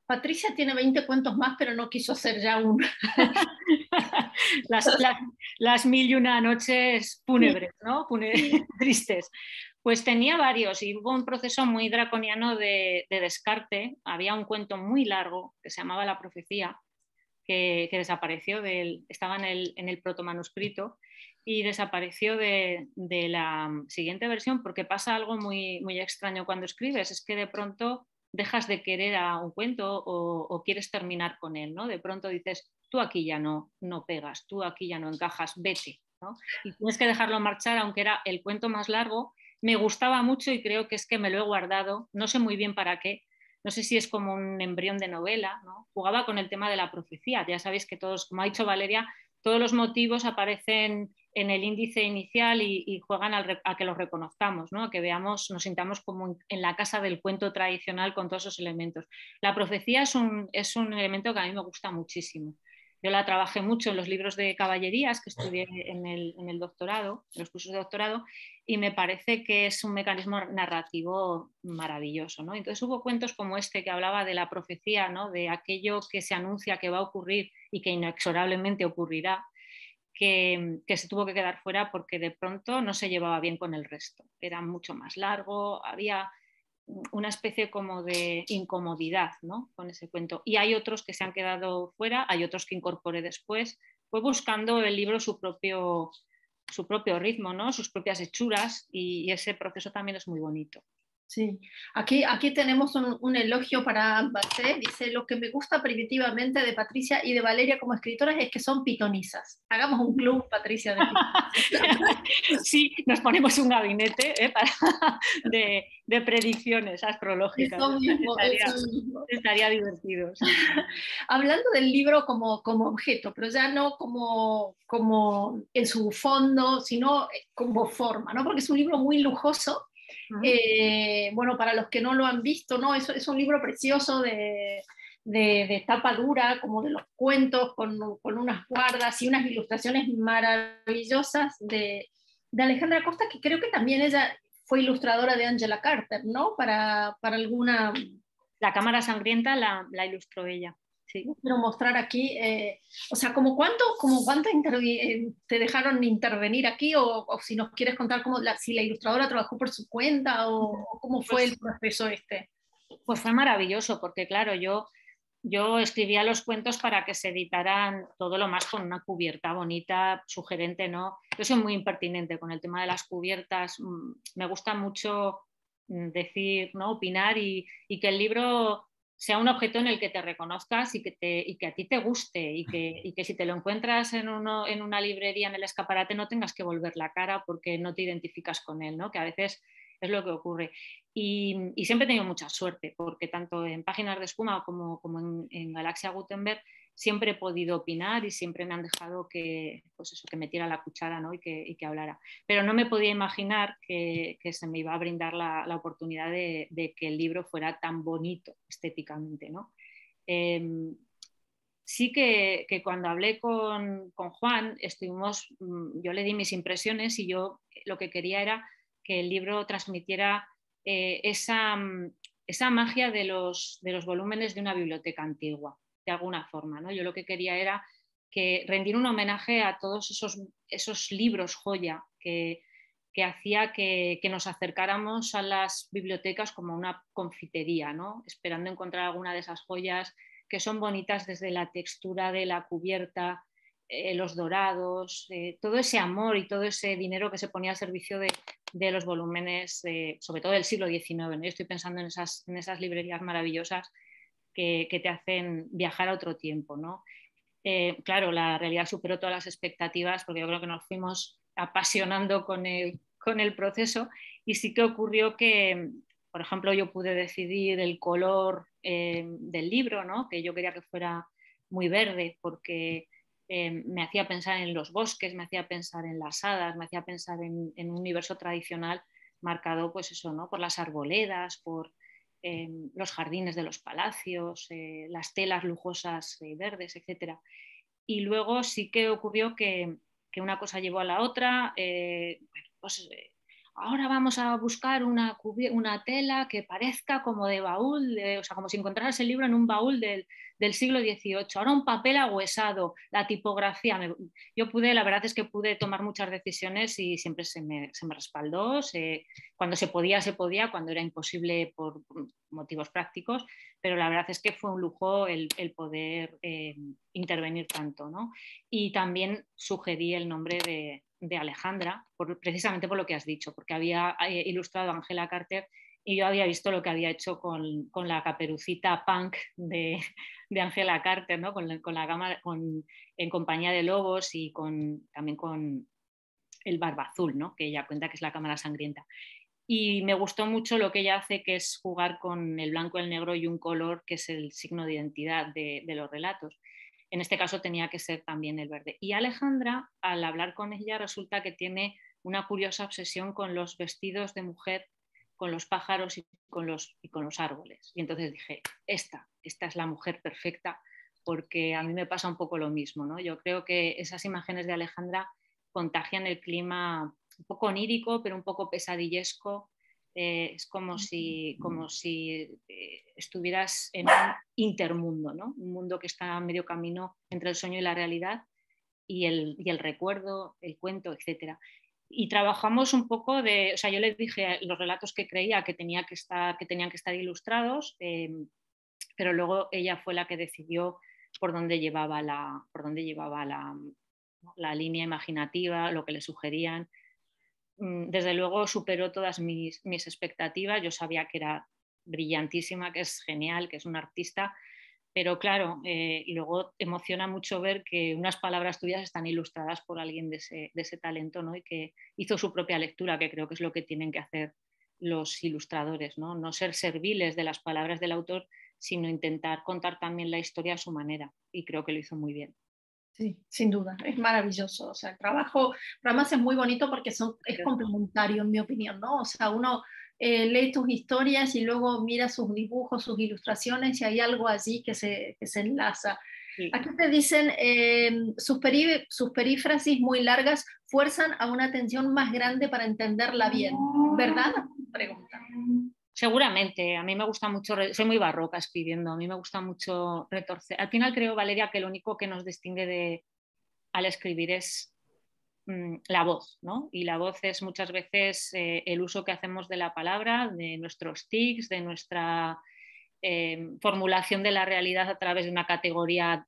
Patricia tiene 20 cuentos más, pero no quiso hacer ya uno.
las 1001 noches fúnebres, ¿no? Tristes. Pues tenía varios y hubo un proceso muy draconiano de descarte. Había un cuento muy largo que se llamaba La profecía, que desapareció, estaba en el protomanuscrito y desapareció de la siguiente versión, porque pasa algo muy, muy extraño cuando escribes, es que de pronto dejas de querer a un cuento o quieres terminar con él, ¿no? De pronto dices, tú aquí ya no pegas, tú aquí ya no encajas, vete, ¿no? Y tienes que dejarlo marchar, aunque era el cuento más largo. Me gustaba mucho y creo que es que me lo he guardado, no sé muy bien para qué. No sé si es como un embrión de novela, ¿no? Jugaba con el tema de la profecía. Ya sabéis que todos, como ha dicho Valeria, todos los motivos aparecen en el índice inicial y juegan a que los reconozcamos, ¿no? A que veamos, nos sintamos como en la casa del cuento tradicional con todos esos elementos. La profecía es un elemento que a mí me gusta muchísimo. Yo la trabajé mucho en los libros de caballerías que estudié en el doctorado, en los cursos de doctorado, y me parece que es un mecanismo narrativo maravilloso, ¿no? Entonces hubo cuentos como este que hablaba de la profecía, ¿no?, de aquello que se anuncia que va a ocurrir y que inexorablemente ocurrirá, que se tuvo que quedar fuera porque de pronto no se llevaba bien con el resto. Era mucho más largo, había una especie como de incomodidad, ¿no?, con ese cuento. Y hay otros que se han quedado fuera, hay otros que incorporé después. Fue buscando el libro su propio ritmo, ¿no?, sus propias hechuras, y ese proceso también es muy bonito.
Sí, aquí tenemos un elogio para ambas, ¿eh? Dice, lo que me gusta primitivamente de Patricia y de Valeria como escritoras es que son pitonizas. Hagamos un club, Patricia, de pitonizas.
Sí, nos ponemos un gabinete de predicciones astrológicas.
Eso mismo.
Estaría divertido. Sí.
Hablando del libro como objeto, pero ya no como en su fondo, sino como forma, ¿no? Porque es un libro muy lujoso. Bueno, para los que no lo han visto, ¿no? Es un libro precioso de tapa dura, como de los cuentos, con unas guardas y unas ilustraciones maravillosas de Alejandra Costa, que creo que también ella fue ilustradora de Angela Carter, ¿no? Para alguna...
La cámara sangrienta la ilustró ella. Sí.
Quiero mostrar aquí, o sea, como cuánto te dejaron intervenir aquí, o si nos quieres contar si la ilustradora trabajó por su cuenta, o cómo fue el proceso este.
Pues fue maravilloso, porque claro, yo escribía los cuentos para que se editaran todo lo más con una cubierta bonita, sugerente, ¿no? Yo soy muy impertinente con el tema de las cubiertas, me gusta mucho decir, ¿no?, opinar y que el libro sea un objeto en el que te reconozcas y que a ti te guste y que si te lo encuentras en una librería, en el escaparate, no tengas que volver la cara porque no te identificas con él, ¿no?, que a veces es lo que ocurre. Y siempre he tenido mucha suerte porque tanto en Páginas de Espuma como en Galaxia Gutenberg siempre he podido opinar y siempre me han dejado que metiera la cuchara, ¿no?, y que hablara. Pero no me podía imaginar que se me iba a brindar la oportunidad de que el libro fuera tan bonito estéticamente, ¿no? Sí que cuando hablé con Juan, yo le di mis impresiones y yo lo que quería era que el libro transmitiera esa esa magia de los volúmenes de una biblioteca antigua, de alguna forma, ¿no? Yo lo que quería era rendir un homenaje a todos esos libros joya que hacía que nos acercáramos a las bibliotecas como una confitería, ¿no? Esperando encontrar alguna de esas joyas que son bonitas desde la textura de la cubierta, los dorados, todo ese amor y todo ese dinero que se ponía al servicio de los volúmenes, sobre todo del siglo XIX, ¿no? Yo estoy pensando en esas librerías maravillosas que te hacen viajar a otro tiempo, ¿no? Claro, la realidad superó todas las expectativas porque yo creo que nos fuimos apasionando con el proceso, y sí que ocurrió que, por ejemplo, yo pude decidir el color del libro, ¿no? Que yo quería que fuera muy verde porque me hacía pensar en los bosques, me hacía pensar en las hadas, me hacía pensar en un universo tradicional marcado, pues eso, ¿no? Por las arboledas, por los jardines de los palacios, las telas lujosas verdes, etc. Y luego sí que ocurrió que una cosa llevó a la otra. Pues, ahora vamos a buscar una tela que parezca como de baúl, o sea, como si encontraras el libro en un baúl del siglo XVIII. Ahora un papel ahuesado, la tipografía. La verdad es que pude tomar muchas decisiones y siempre se me respaldó. Cuando se podía, cuando era imposible por motivos prácticos, pero la verdad es que fue un lujo el poder intervenir tanto, ¿no? Y también sugerí el nombre de Alejandra, precisamente por lo que has dicho, porque había ilustrado a Angela Carter y yo había visto lo que había hecho con la caperucita punk de Angela Carter, ¿no? con la gama, en Compañía de Lobos y también con El Barba Azul, ¿no? Que ella cuenta que es la cámara sangrienta. Y me gustó mucho lo que ella hace, que es jugar con el blanco, el negro y un color que es el signo de identidad de los relatos. En este caso tenía que ser también el verde. Y Alejandra, al hablar con ella, resulta que tiene una curiosa obsesión con los vestidos de mujer, con los pájaros y con los árboles. Y entonces dije, esta es la mujer perfecta, porque a mí me pasa un poco lo mismo, ¿no? Yo creo que esas imágenes de Alejandra contagian el clima un poco onírico, pero un poco pesadillesco. Es como si estuvieras en un intermundo, ¿no? Un mundo que está a medio camino entre el sueño y la realidad, y el recuerdo, el cuento, etc. Y trabajamos un poco o sea, yo le dije los relatos que creía que tenían que estar ilustrados, pero luego ella fue la que decidió por dónde llevaba la línea imaginativa, lo que le sugerían. Desde luego superó todas mis expectativas. Yo sabía que era brillantísima, que es genial, que es una artista, pero claro, luego emociona mucho ver que unas palabras tuyas están ilustradas por alguien de ese talento, ¿no? Y que hizo su propia lectura, que creo que es lo que tienen que hacer los ilustradores, ¿no? No ser serviles de las palabras del autor, sino intentar contar también la historia a su manera, y creo que lo hizo muy bien.
Sí, sin duda, es maravilloso. O sea, el trabajo, además es muy bonito porque es complementario, en mi opinión, ¿no? O sea, uno lee tus historias y luego mira sus dibujos, sus ilustraciones, y hay algo allí que se enlaza. Sí. Aquí te dicen, sus perífrasis muy largas fuerzan a una atención más grande para entenderla bien, ¿verdad? Pregunta.
Seguramente, a mí me gusta mucho, soy muy barroca escribiendo, a mí me gusta mucho retorcer. Al final creo, Valeria, que lo único que nos distingue al escribir es la voz, ¿no? Y la voz es muchas veces el uso que hacemos de la palabra, de nuestros tics, de nuestra formulación de la realidad a través de una categoría,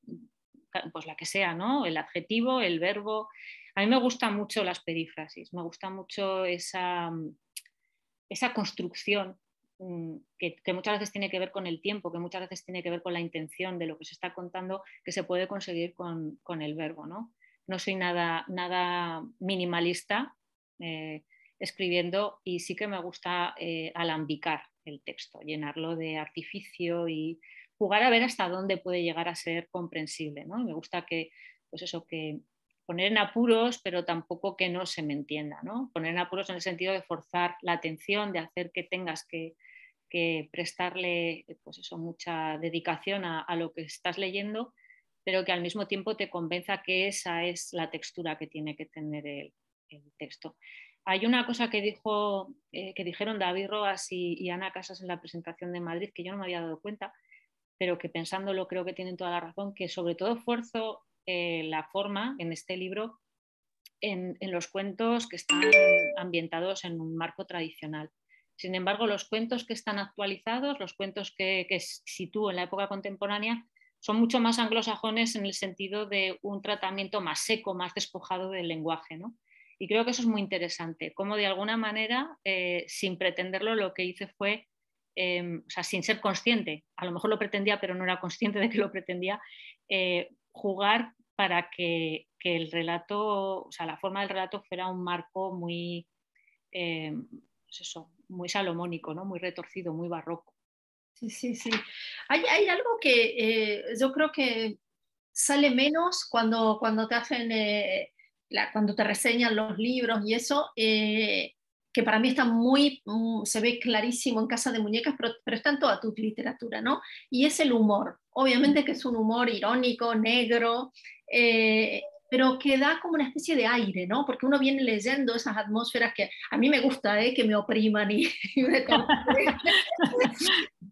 pues la que sea, ¿no? El adjetivo, el verbo. A mí me gustan mucho las perífrasis, me gusta mucho esa construcción que muchas veces tiene que ver con el tiempo, que muchas veces tiene que ver con la intención de lo que se está contando, que se puede conseguir con el verbo, ¿no? No soy nada minimalista escribiendo, y sí que me gusta alambicar el texto, llenarlo de artificio y jugar a ver hasta dónde puede llegar a ser comprensible, ¿no? Y me gusta pues eso, que poner en apuros, pero tampoco que no se me entienda, ¿no? Poner en apuros en el sentido de forzar la atención, de hacer que tengas que prestarle, pues eso, mucha dedicación a lo que estás leyendo, pero que al mismo tiempo te convenza que esa es la textura que tiene que tener el texto. Hay una cosa que dijeron David Roas y Ana Casas en la presentación de Madrid, que yo no me había dado cuenta, pero que pensándolo creo que tienen toda la razón, que sobre todo esfuerzo la forma en este libro en los cuentos que están ambientados en un marco tradicional. Sin embargo, los cuentos que están actualizados, los cuentos que sitúo en la época contemporánea, son mucho más anglosajones en el sentido de un tratamiento más seco, más despojado del lenguaje, ¿no? Y creo que eso es muy interesante, como de alguna manera, sin pretenderlo, lo que hice fue, o sea, sin ser consciente, a lo mejor lo pretendía, pero no era consciente de que lo pretendía, jugar para que el relato, o sea, la forma del relato fuera un marco muy, pues eso, muy salomónico, ¿no? Muy retorcido, muy barroco.
Sí, sí, sí. Hay algo que yo creo que sale menos cuando te hacen, cuando te reseñan los libros y eso, que para mí está se ve clarísimo en Casa de Muñecas, pero está en toda tu literatura, ¿no? Y es el humor. Obviamente que es un humor irónico, negro, pero que da como una especie de aire, ¿no? Porque uno viene leyendo esas atmósferas que a mí me gusta, que me opriman y me torturen.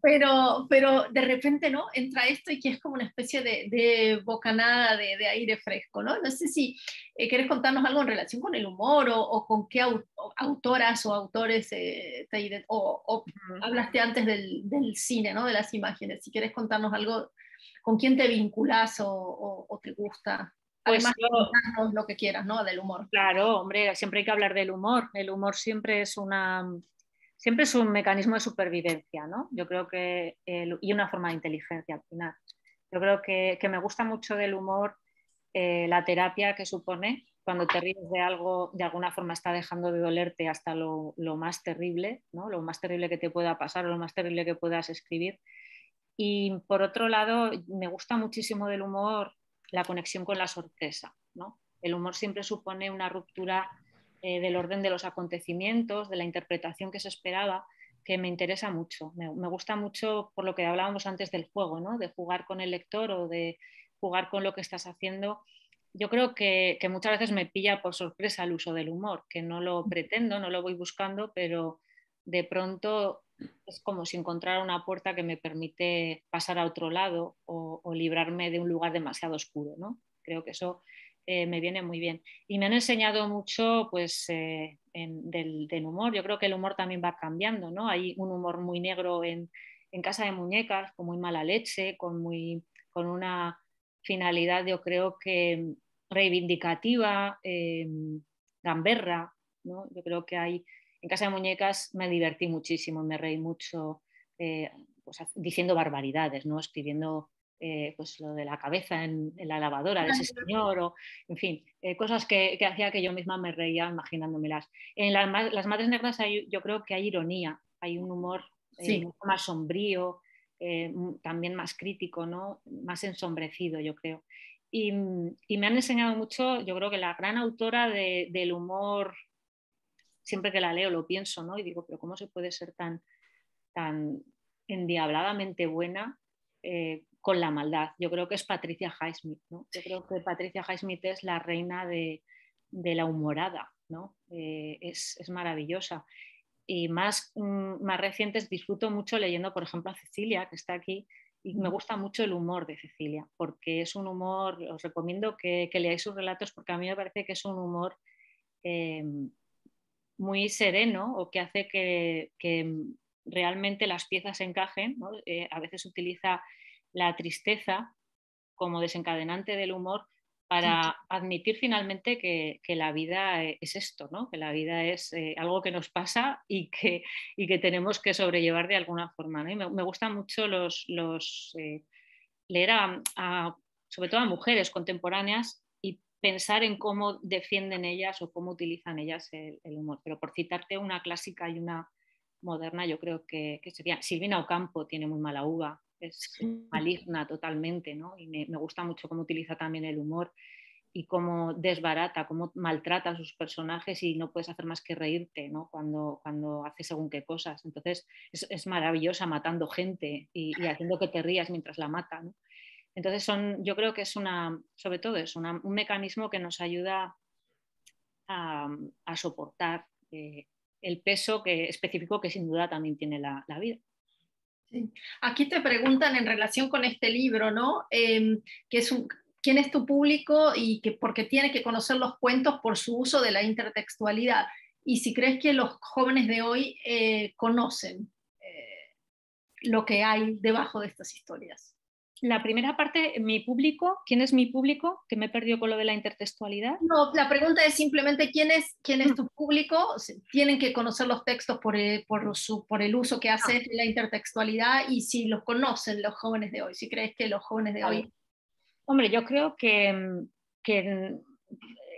Pero de repente, ¿no? Entra esto y que es como una especie de bocanada de aire fresco, ¿no? No sé si querés contarnos algo en relación con el humor o con qué autoras o autores o hablaste antes del cine, ¿no? De las imágenes. Si querés contarnos algo, con quién te vinculás o te gusta.
Pues
Además, contarnos lo que quieras, ¿no? Del humor.
Claro, hombre, siempre hay que hablar del humor. El humor siempre es un mecanismo de supervivencia, ¿no? Yo creo que, y una forma de inteligencia al final. Yo creo que me gusta mucho del humor la terapia que supone cuando te ríes de algo, de alguna forma está dejando de dolerte hasta lo más terrible, ¿no? Lo más terrible que te pueda pasar o lo más terrible que puedas escribir. Y por otro lado, me gusta muchísimo del humor la conexión con la sorpresa, ¿no? El humor siempre supone una ruptura del orden de los acontecimientos, de la interpretación que se esperaba, que me interesa mucho. Me gusta mucho por lo que hablábamos antes del juego, ¿no? De jugar con el lector o de jugar con lo que estás haciendo. Yo creo que muchas veces me pilla por sorpresa el uso del humor, que no lo pretendo, no lo voy buscando, pero de pronto es como si encontrara una puerta que me permite pasar a otro lado o librarme de un lugar demasiado oscuro, ¿no? Creo que eso me viene muy bien. Y me han enseñado mucho pues, del humor. Yo creo que el humor también va cambiando, ¿no? Hay un humor muy negro en Casa de Muñecas, con muy mala leche, con una finalidad, yo creo que reivindicativa, gamberra, ¿no? Yo creo que hay en Casa de Muñecas me divertí muchísimo, me reí mucho pues, diciendo barbaridades, ¿no? Escribiendo pues, lo de la cabeza en la lavadora de ese señor, o en fin, cosas que hacía que yo misma me reía imaginándomelas. En las Madres Negras yo creo que hay ironía, hay un humor
Sí.
mucho más sombrío, también más crítico, ¿no? Más ensombrecido, yo creo. Y me han enseñado mucho, yo creo que la gran autora del humor, siempre que la leo lo pienso, ¿no? Y digo, pero ¿cómo se puede ser tan endiabladamente buena con la maldad? Yo creo que es Patricia Highsmith, ¿no? Yo creo que Patricia Highsmith es la reina de la humorada, ¿no? Es maravillosa. Y más recientes disfruto mucho leyendo, por ejemplo, a Cecilia, que está aquí, y me gusta mucho el humor de Cecilia, porque es un humor, os recomiendo que leáis sus relatos, porque a mí me parece que es un humor muy sereno o que hace que realmente las piezas encajen, ¿no? A veces utiliza la tristeza como desencadenante del humor para admitir finalmente que la vida es esto, ¿no? Que la vida es algo que nos pasa y que tenemos que sobrellevar de alguna forma, ¿no? Y me gustan mucho leer sobre todo a mujeres contemporáneas y pensar en cómo defienden ellas o cómo utilizan ellas el humor. Pero por citarte una clásica y una moderna, yo creo que sería Silvina Ocampo, tiene muy mala uva, es maligna totalmente, ¿no? Y me gusta mucho cómo utiliza también el humor y cómo desbarata, cómo maltrata a sus personajes y no puedes hacer más que reírte, ¿no? Cuando hace según qué cosas. Entonces es maravillosa matando gente y haciendo que te rías mientras la mata, ¿no? Entonces yo creo que sobre todo es un mecanismo que nos ayuda a soportar el peso específico que sin duda también tiene la vida.
Sí. Aquí te preguntan en relación con este libro, ¿no? ¿Quién es tu público y porque tiene que conocer los cuentos por su uso de la intertextualidad? Y si crees que los jóvenes de hoy conocen lo que hay debajo de estas historias.
La primera parte, mi público, ¿quién es mi público? Que me he perdido con lo de la intertextualidad.
No, la pregunta es simplemente quién es tu público. Tienen que conocer los textos por el uso que haces de la intertextualidad y si los conocen los jóvenes de hoy, si crees que los jóvenes de hoy...
Hombre, yo creo que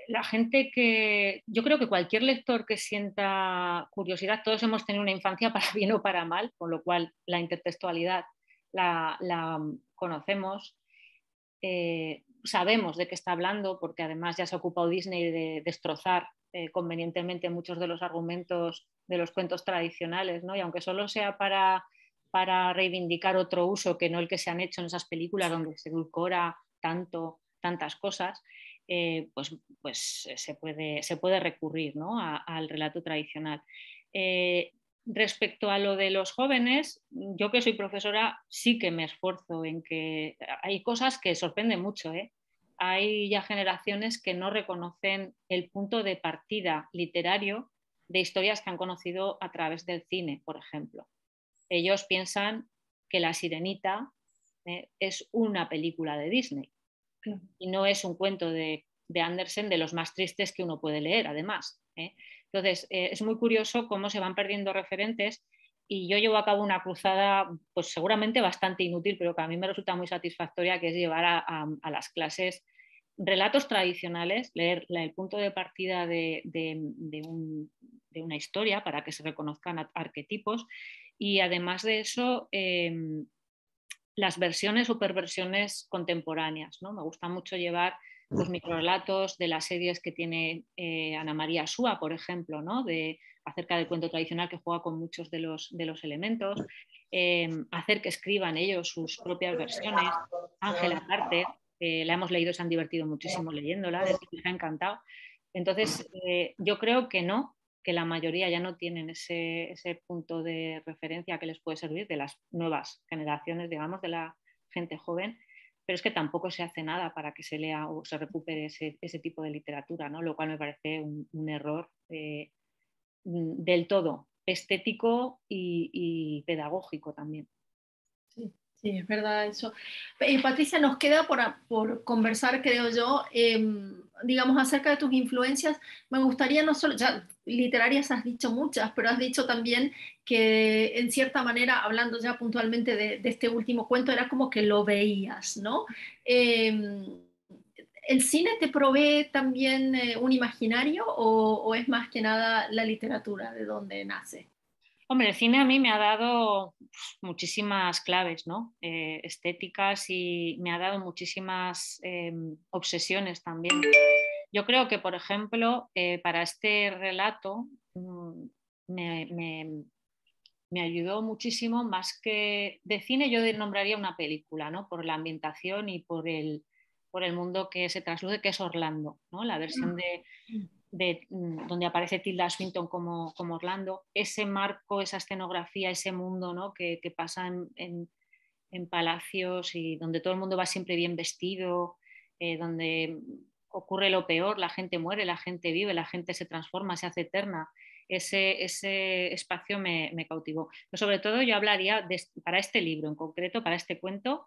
la gente yo creo que cualquier lector que sienta curiosidad, todos hemos tenido una infancia para bien o para mal, con lo cual la intertextualidad la conocemos, sabemos de qué está hablando, porque además ya se ha ocupado Disney de destrozar convenientemente muchos de los argumentos de los cuentos tradicionales, ¿no? Y aunque solo sea para reivindicar otro uso que no el que se han hecho en esas películas donde se edulcora tantas cosas, pues se puede recurrir, ¿no? al relato tradicional. Respecto a lo de los jóvenes, yo que soy profesora sí que me esfuerzo en que hay cosas que sorprenden mucho, ¿eh? Hay ya generaciones que no reconocen el punto de partida literario de historias que han conocido a través del cine, por ejemplo. Ellos piensan que La Sirenita es una película de Disney y no es un cuento de Andersen de los más tristes que uno puede leer, además. Entonces, es muy curioso cómo se van perdiendo referentes y yo llevo a cabo una cruzada, pues seguramente bastante inútil, pero que a mí me resulta muy satisfactoria, que es llevar a las clases relatos tradicionales, leer el punto de partida de una historia para que se reconozcan arquetipos y además de eso, las versiones o perversiones contemporáneas, ¿no? Me gusta mucho llevar los microrelatos de las series que tiene Ana María Súa, por ejemplo, ¿no? Acerca del cuento tradicional que juega con muchos de los elementos, hacer que escriban ellos sus propias versiones. Ángela Carter, la hemos leído, se han divertido muchísimo leyéndola, les ha encantado. Entonces, yo creo que la mayoría ya no tienen ese punto de referencia que les puede servir de las nuevas generaciones, digamos, de la gente joven, pero es que tampoco se hace nada para que se lea o se recupere ese tipo de literatura, ¿no? Lo cual me parece un error del todo estético y pedagógico también.
Sí. Sí, es verdad eso. Patricia, nos queda por conversar, creo yo, digamos, acerca de tus influencias. Me gustaría no solo, ya literarias has dicho muchas, pero has dicho también que en cierta manera, hablando ya puntualmente de este último cuento, era como que lo veías, ¿no? ¿El cine te provee también un imaginario o es más que nada la literatura de donde nace?
Hombre, el cine a mí me ha dado muchísimas claves, ¿no? Estéticas y me ha dado muchísimas obsesiones también. Yo creo que, por ejemplo, para este relato me ayudó muchísimo, más que de cine, yo nombraría una película, ¿no? Por la ambientación y por el mundo que se trasluce, que es Orlando, ¿no? La versión donde aparece Tilda Swinton como Orlando, ese marco, esa escenografía, ese mundo, ¿no? que pasa en palacios y donde todo el mundo va siempre bien vestido, donde ocurre lo peor, la gente muere, la gente vive, la gente se transforma, se hace eterna. Ese espacio me cautivó. Pero sobre todo yo hablaría, para este libro en concreto, para este cuento,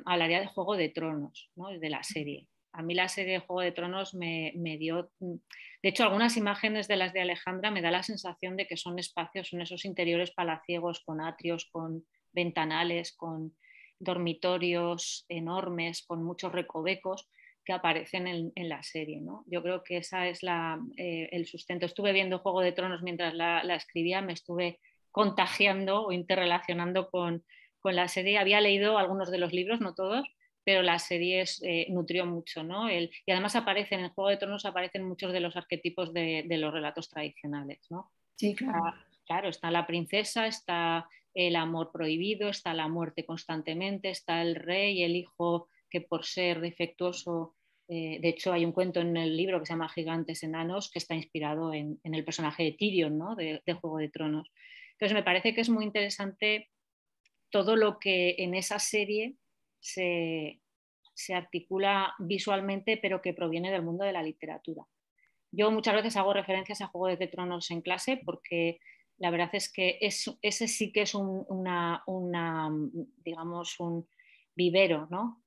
hablaría de Juego de Tronos, ¿no? De la serie. A mí la serie de Juego de Tronos me dio... De hecho, algunas imágenes de las de Alejandra me da la sensación de que son espacios, son esos interiores palaciegos con atrios, con ventanales, con dormitorios enormes, con muchos recovecos que aparecen en la serie, ¿no? Yo creo que esa es el sustento. Estuve viendo Juego de Tronos mientras la escribía, me estuve contagiando o interrelacionando con la serie. Había leído algunos de los libros, no todos, pero la serie nutrió mucho, ¿no? Y además en el Juego de Tronos aparecen muchos de los arquetipos de los relatos tradicionales, ¿no?
Sí, claro.
Claro, está la princesa, está el amor prohibido, está la muerte constantemente, está el rey, el hijo que por ser defectuoso De hecho, hay un cuento en el libro que se llama Gigantes Enanos que está inspirado en el personaje de Tyrion, ¿no? de Juego de Tronos. Entonces me parece que es muy interesante todo lo que en esa serie se articula visualmente, pero que proviene del mundo de la literatura. Yo muchas veces hago referencias a Juego de Tronos en clase porque la verdad es que ese sí que es digamos, un vivero, ¿no?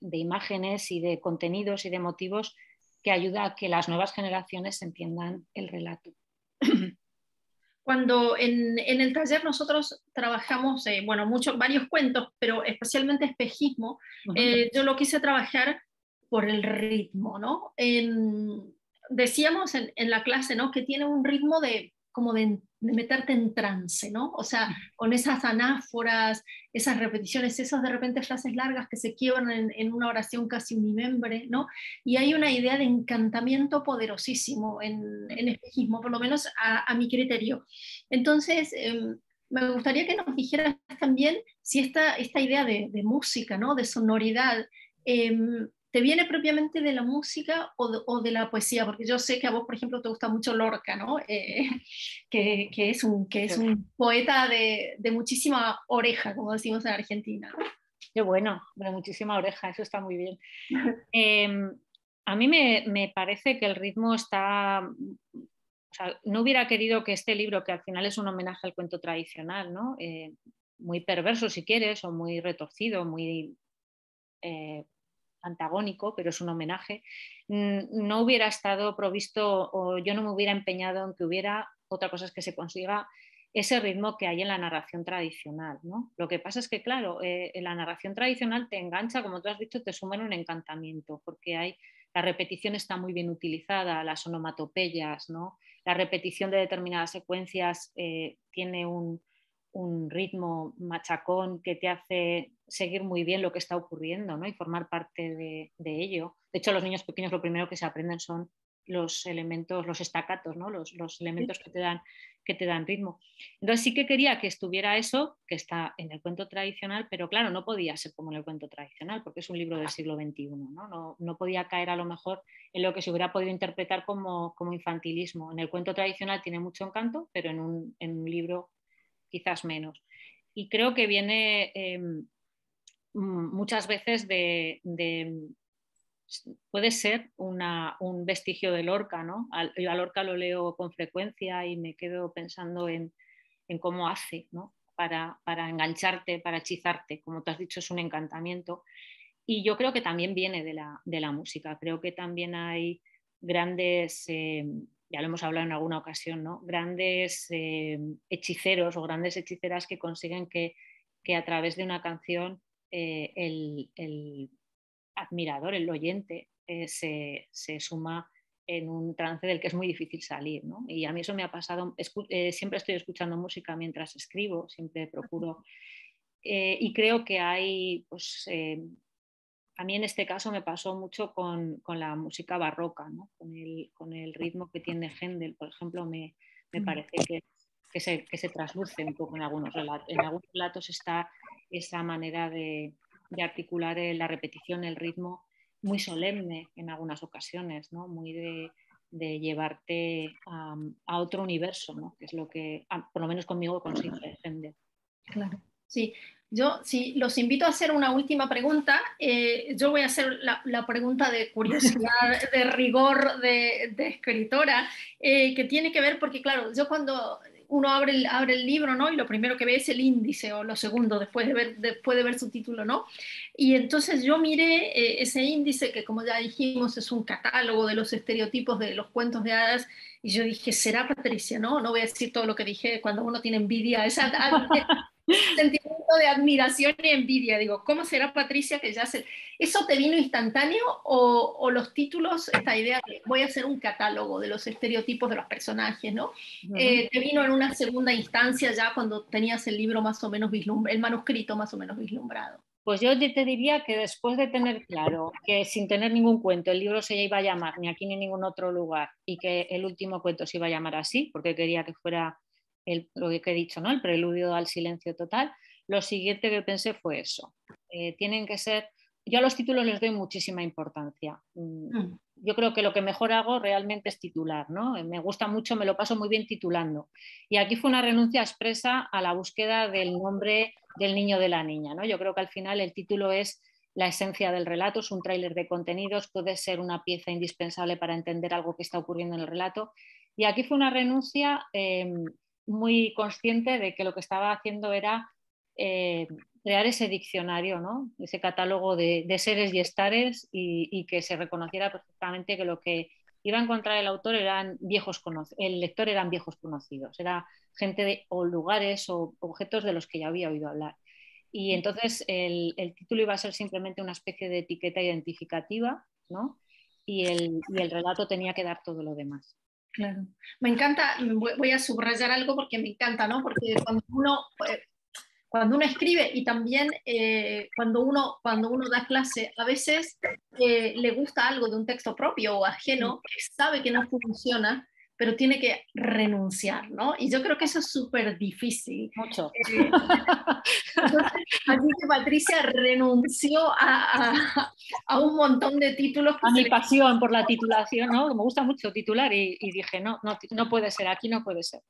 de imágenes y de contenidos y de motivos que ayuda a que las nuevas generaciones entiendan el relato.
Cuando en el taller nosotros trabajamos, bueno, varios cuentos, pero especialmente espejismo, yo lo quise trabajar por el ritmo, ¿no? Decíamos en la clase, ¿no? Que tiene un ritmo como de meterte en trance, ¿no? O sea, con esas anáforas, esas repeticiones, esas de repente frases largas que se quiebran en una oración casi unimembre, ¿no? Y hay una idea de encantamiento poderosísimo en espejismo, por lo menos a mi criterio. Entonces, me gustaría que nos dijeras también si esta idea de música, ¿no? De sonoridad, ¿te viene propiamente de la música o de la poesía? Porque yo sé que a vos, por ejemplo, te gusta mucho Lorca, ¿no? Que es un poeta de muchísima oreja, como decimos en Argentina.
Qué bueno, de muchísima oreja, eso está muy bien. A mí me parece que el ritmo está... O sea, no hubiera querido que este libro, que al final es un homenaje al cuento tradicional, ¿no? Muy perverso si quieres, o muy retorcido, muy antagónico, pero es un homenaje, no hubiera estado provisto o yo no me hubiera empeñado en que hubiera, otra cosa es que se consiga ese ritmo que hay en la narración tradicional, ¿no? Lo que pasa es que, claro, en la narración tradicional te engancha, como tú has dicho, te suma en un encantamiento, porque la repetición está muy bien utilizada, las onomatopeyas, ¿no? La repetición de determinadas secuencias tiene un ritmo machacón que te hace seguir muy bien lo que está ocurriendo, ¿no? Y formar parte de ello. De hecho, los niños pequeños lo primero que se aprenden son los elementos, los estacatos, ¿no? los elementos que te dan ritmo. Entonces sí que quería que estuviera eso, que está en el cuento tradicional, pero claro, no podía ser como en el cuento tradicional, porque es un libro del siglo XXI, ¿no? No podía caer a lo mejor en lo que se hubiera podido interpretar como infantilismo. En el cuento tradicional tiene mucho encanto, pero en un libro quizás menos. Y creo que viene muchas veces puede ser un vestigio de Lorca, ¿no? Yo a Lorca lo leo con frecuencia y me quedo pensando en cómo hace, ¿no? Para engancharte, para hechizarte, como tú has dicho, es un encantamiento. Y yo creo que también viene de la música, creo que también hay grandes, ya lo hemos hablado en alguna ocasión, ¿no? Grandes hechiceros o grandes hechiceras que consiguen que a través de una canción el admirador, el oyente, se suma en un trance del que es muy difícil salir, ¿no? Y a mí eso me ha pasado, siempre estoy escuchando música mientras escribo, siempre procuro, y creo que hay, pues, a mí en este caso me pasó mucho con la música barroca, ¿no? Con el ritmo que tiene Händel, por ejemplo, me parece que se trasluce un poco en algunos relatos. En algunos relatos está esa manera de articular la repetición, el ritmo, muy solemne en algunas ocasiones, ¿no? Muy de llevarte a otro universo, ¿no? Que es lo que, por lo menos conmigo, consigue Händel.
Claro, sí. Yo sí, los invito a hacer una última pregunta. Yo voy a hacer la pregunta de curiosidad, de rigor de escritora, que tiene que ver, porque claro, yo cuando uno abre el libro, ¿no? Y lo primero que ve es el índice, o lo segundo, después de ver su título, ¿no? Y entonces yo miré ese índice, que como ya dijimos, es un catálogo de los estereotipos de los cuentos de hadas, y yo dije, ¿será Patricia? No voy a decir todo lo que dije cuando uno tiene envidia, esa sentimiento de admiración y envidia. Digo, ¿cómo será Patricia que ya se... ¿Eso te vino instantáneo o los títulos, esta idea de voy a hacer un catálogo de los estereotipos de los personajes, ¿no? ¿Te vino en una segunda instancia ya cuando tenías el libro más o menos el manuscrito más o menos vislumbrado?
Pues yo te diría que después de tener claro que sin tener ningún cuento el libro se iba a llamar ni aquí ni en ningún otro lugar y que el último cuento se iba a llamar así, porque quería que fuera lo que he dicho, ¿no? El preludio al silencio total, lo siguiente que pensé fue eso. Tienen que ser yo a los títulos les doy muchísima importancia. Yo creo que lo que mejor hago realmente es titular, ¿no? Me gusta mucho, me lo paso muy bien titulando. Y aquí fue una renuncia expresa a la búsqueda del nombre del niño o de la niña, ¿no? Yo creo que al final el título es la esencia del relato, es un tráiler de contenidos, puede ser una pieza indispensable para entender algo que está ocurriendo en el relato. Y aquí fue una renuncia muy consciente de que lo que estaba haciendo era crear ese diccionario, ¿no? Ese catálogo de seres y estares y que se reconociera perfectamente que lo que iba a encontrar el autor eran el lector eran viejos conocidos, era gente o lugares o objetos de los que ya había oído hablar. Y entonces el título iba a ser simplemente una especie de etiqueta identificativa, ¿no? Y el relato tenía que dar todo lo demás.
Claro. Me encanta, voy a subrayar algo porque me encanta, ¿no? Porque cuando uno escribe y también cuando uno da clase, a veces le gusta algo de un texto propio o ajeno, que sabe que no funciona, pero tiene que renunciar, ¿no? Y yo creo que eso es súper difícil.
Mucho.
Entonces, así que Patricia renunció a un montón de títulos.
A mi pasión por la titulación, ¿no? Me gusta mucho titular y dije, no puede ser, aquí no puede ser.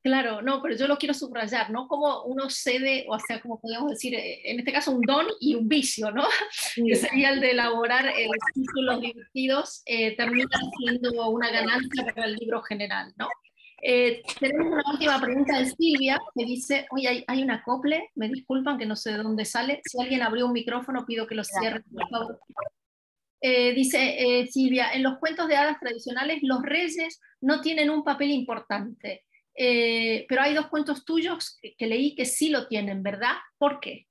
Claro, no, pero yo lo quiero subrayar, ¿no? Como uno cede, o sea, como podemos decir, en este caso un don y un vicio, ¿no? Sí. Que sería el de elaborar títulos divertidos, termina siendo una ganancia para el libro general, ¿no? Tenemos una última pregunta de Silvia, que dice, oye, hay un acople, me disculpan que no sé de dónde sale, si alguien abrió un micrófono pido que lo cierre, por favor. Dice Silvia, en los cuentos de hadas tradicionales los reyes no tienen un papel importante. Pero hay dos cuentos tuyos que leí que sí lo tienen, ¿verdad? ¿Por qué?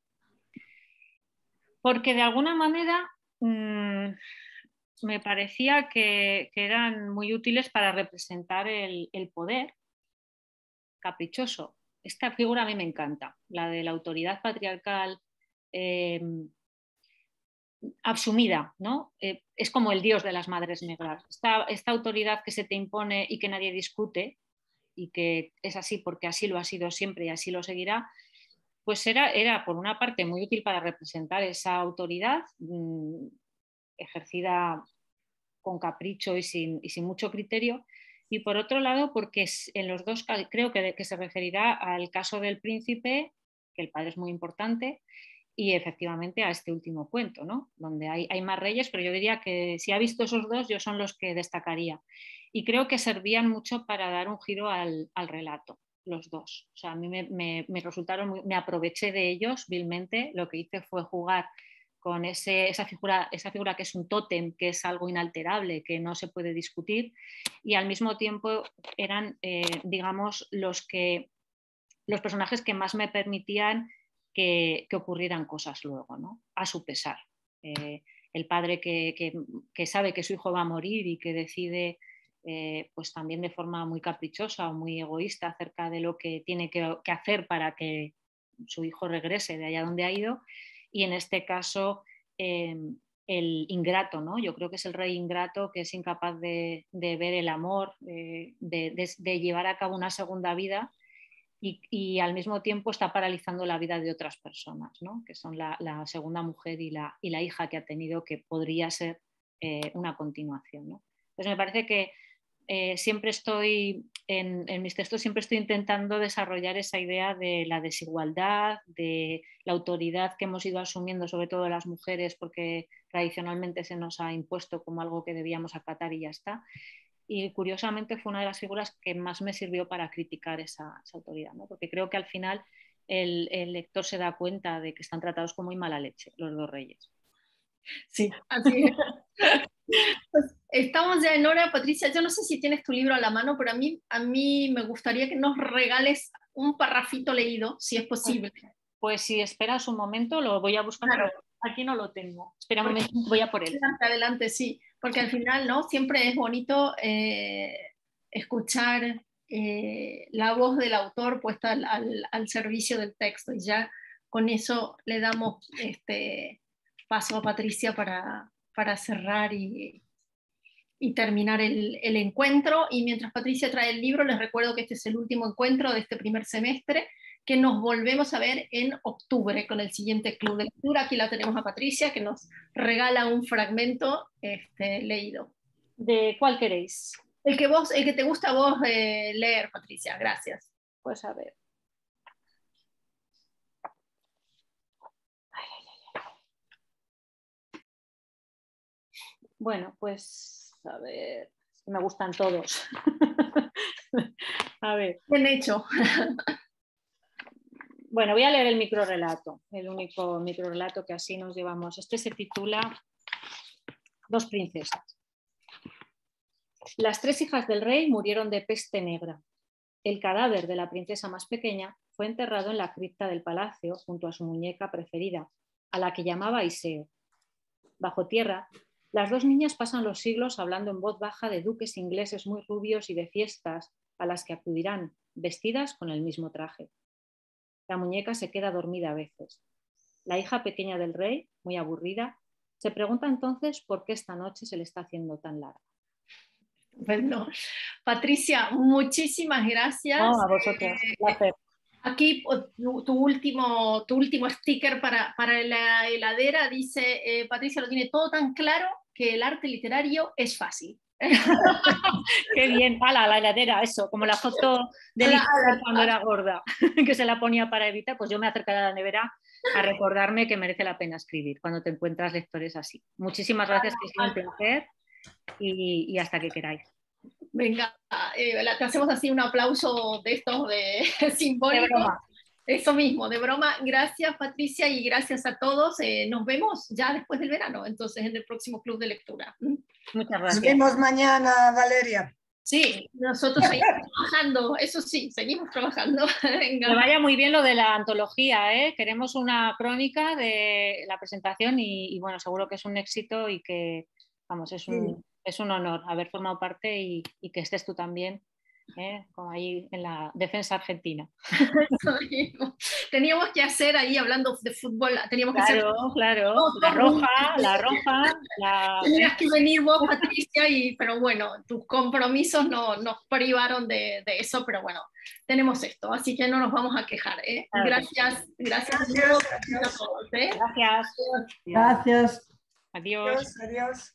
Porque de alguna manera me parecía que eran muy útiles para representar el poder caprichoso. Esta figura a mí me encanta, la de la autoridad patriarcal absumida, ¿no? Es como el dios de las madres negras. Esta autoridad que se te impone y que nadie discute, y que es así porque así lo ha sido siempre y así lo seguirá, pues era por una parte muy útil para representar esa autoridad ejercida con capricho y sin mucho criterio, y por otro lado porque en los dos creo que se referirá al caso del príncipe, que el padre es muy importante, y efectivamente a este último cuento, ¿no? Donde hay más reyes, pero yo diría que si ha visto esos dos, yo son los que destacaría. Y creo que servían mucho para dar un giro al relato, los dos. O sea, a mí me resultaron, me aproveché de ellos vilmente, lo que hice fue jugar con esa figura que es un tótem, que es algo inalterable, que no se puede discutir, y al mismo tiempo eran, digamos, los personajes que más me permitían que ocurrieran cosas luego, ¿no? A su pesar. El padre que sabe que su hijo va a morir y que decide, pues también de forma muy caprichosa o muy egoísta acerca de lo que tiene que hacer para que su hijo regrese de allá donde ha ido. Y en este caso, el ingrato, ¿no? Yo creo que es el rey ingrato que es incapaz de ver el amor, de llevar a cabo una segunda vida. Y al mismo tiempo está paralizando la vida de otras personas, ¿no? Que son la segunda mujer y la hija que ha tenido, que podría ser una continuación, ¿no? Entonces me parece que siempre estoy, en mis textos siempre estoy intentando desarrollar esa idea de la desigualdad, de la autoridad que hemos ido asumiendo, sobre todo las mujeres, porque tradicionalmente se nos ha impuesto como algo que debíamos acatar y ya está. Y curiosamente fue una de las figuras que más me sirvió para criticar esa autoridad, ¿no? Porque creo que al final el lector se da cuenta de que están tratados con muy mala leche los dos reyes.
Sí, así es. Pues estamos ya en hora, Patricia. Yo no sé si tienes tu libro a la mano, pero a mí me gustaría que nos regales un parrafito leído, si es posible.
Pues si esperas un momento, lo voy a buscar. Claro. Aquí no lo tengo. Espera un momento, voy a por él.
Adelante, sí. Porque al final, ¿no? Siempre es bonito escuchar la voz del autor puesta al servicio del texto. Y ya con eso le damos paso a Patricia para cerrar y terminar el encuentro. Y mientras Patricia trae el libro, les recuerdo que este es el último encuentro de este primer semestre. que nos volvemos a ver en octubre con el siguiente club de lectura. Aquí la tenemos a Patricia, que nos regala un fragmento leído.
¿De cuál queréis?
El que te gusta a vos leer, Patricia, gracias.
Pues a ver. Bueno, pues a ver, me gustan todos. A ver.
Bien hecho.
Bueno, voy a leer el microrrelato, el único microrrelato que así nos llevamos. Este se titula Dos princesas. Las 3 hijas del rey murieron de peste negra. El cadáver de la princesa más pequeña fue enterrado en la cripta del palacio junto a su muñeca preferida, a la que llamaba Iseo. Bajo tierra, las 2 niñas pasan los siglos hablando en voz baja de duques ingleses muy rubios y de fiestas a las que acudirán, vestidas con el mismo traje. La muñeca se queda dormida a veces. La hija pequeña del rey, muy aburrida, se pregunta entonces por qué esta noche se le está haciendo tan larga.
Bueno, Patricia, muchísimas gracias.
No, a vosotros. Placer.
Aquí tu último sticker para la heladera dice, Patricia lo tiene todo tan claro que el arte literario es fácil.
Qué bien, la heladera, eso, como la foto de Lisbeth cuando era gorda, que se la ponía para evitar, pues yo me acercaré a la nevera a recordarme que merece la pena escribir cuando te encuentras lectores así. Muchísimas gracias, que ha sido un placer y hasta que queráis.
Venga, te hacemos así un aplauso de estos simbólicos.
De broma.
Eso mismo, de broma. Gracias, Patricia, y gracias a todos. Nos vemos ya después del verano, entonces, en el próximo club de lectura.
Muchas gracias.
Nos vemos mañana, Valeria.
Sí, nosotros seguimos trabajando, eso sí, seguimos trabajando. Venga.
Que vaya muy bien lo de la antología, ¿eh? Queremos una crónica de la presentación y bueno, seguro que es un éxito y que, vamos, es un honor haber formado parte y que estés tú también, como ahí en la defensa argentina.
Teníamos que hacer ahí, hablando de fútbol, teníamos que hacer...
Claro, la roja.
Tenías que venir vos, Patricia, pero bueno, tus compromisos nos privaron de eso, pero bueno, tenemos esto, así que no nos vamos a quejar. Claro. Gracias a todos.
Gracias.
Adiós.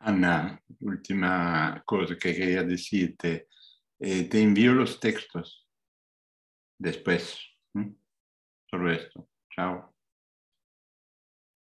Ana, última cosa que quería decirte. Te envío los textos después. Solo esto. Chao.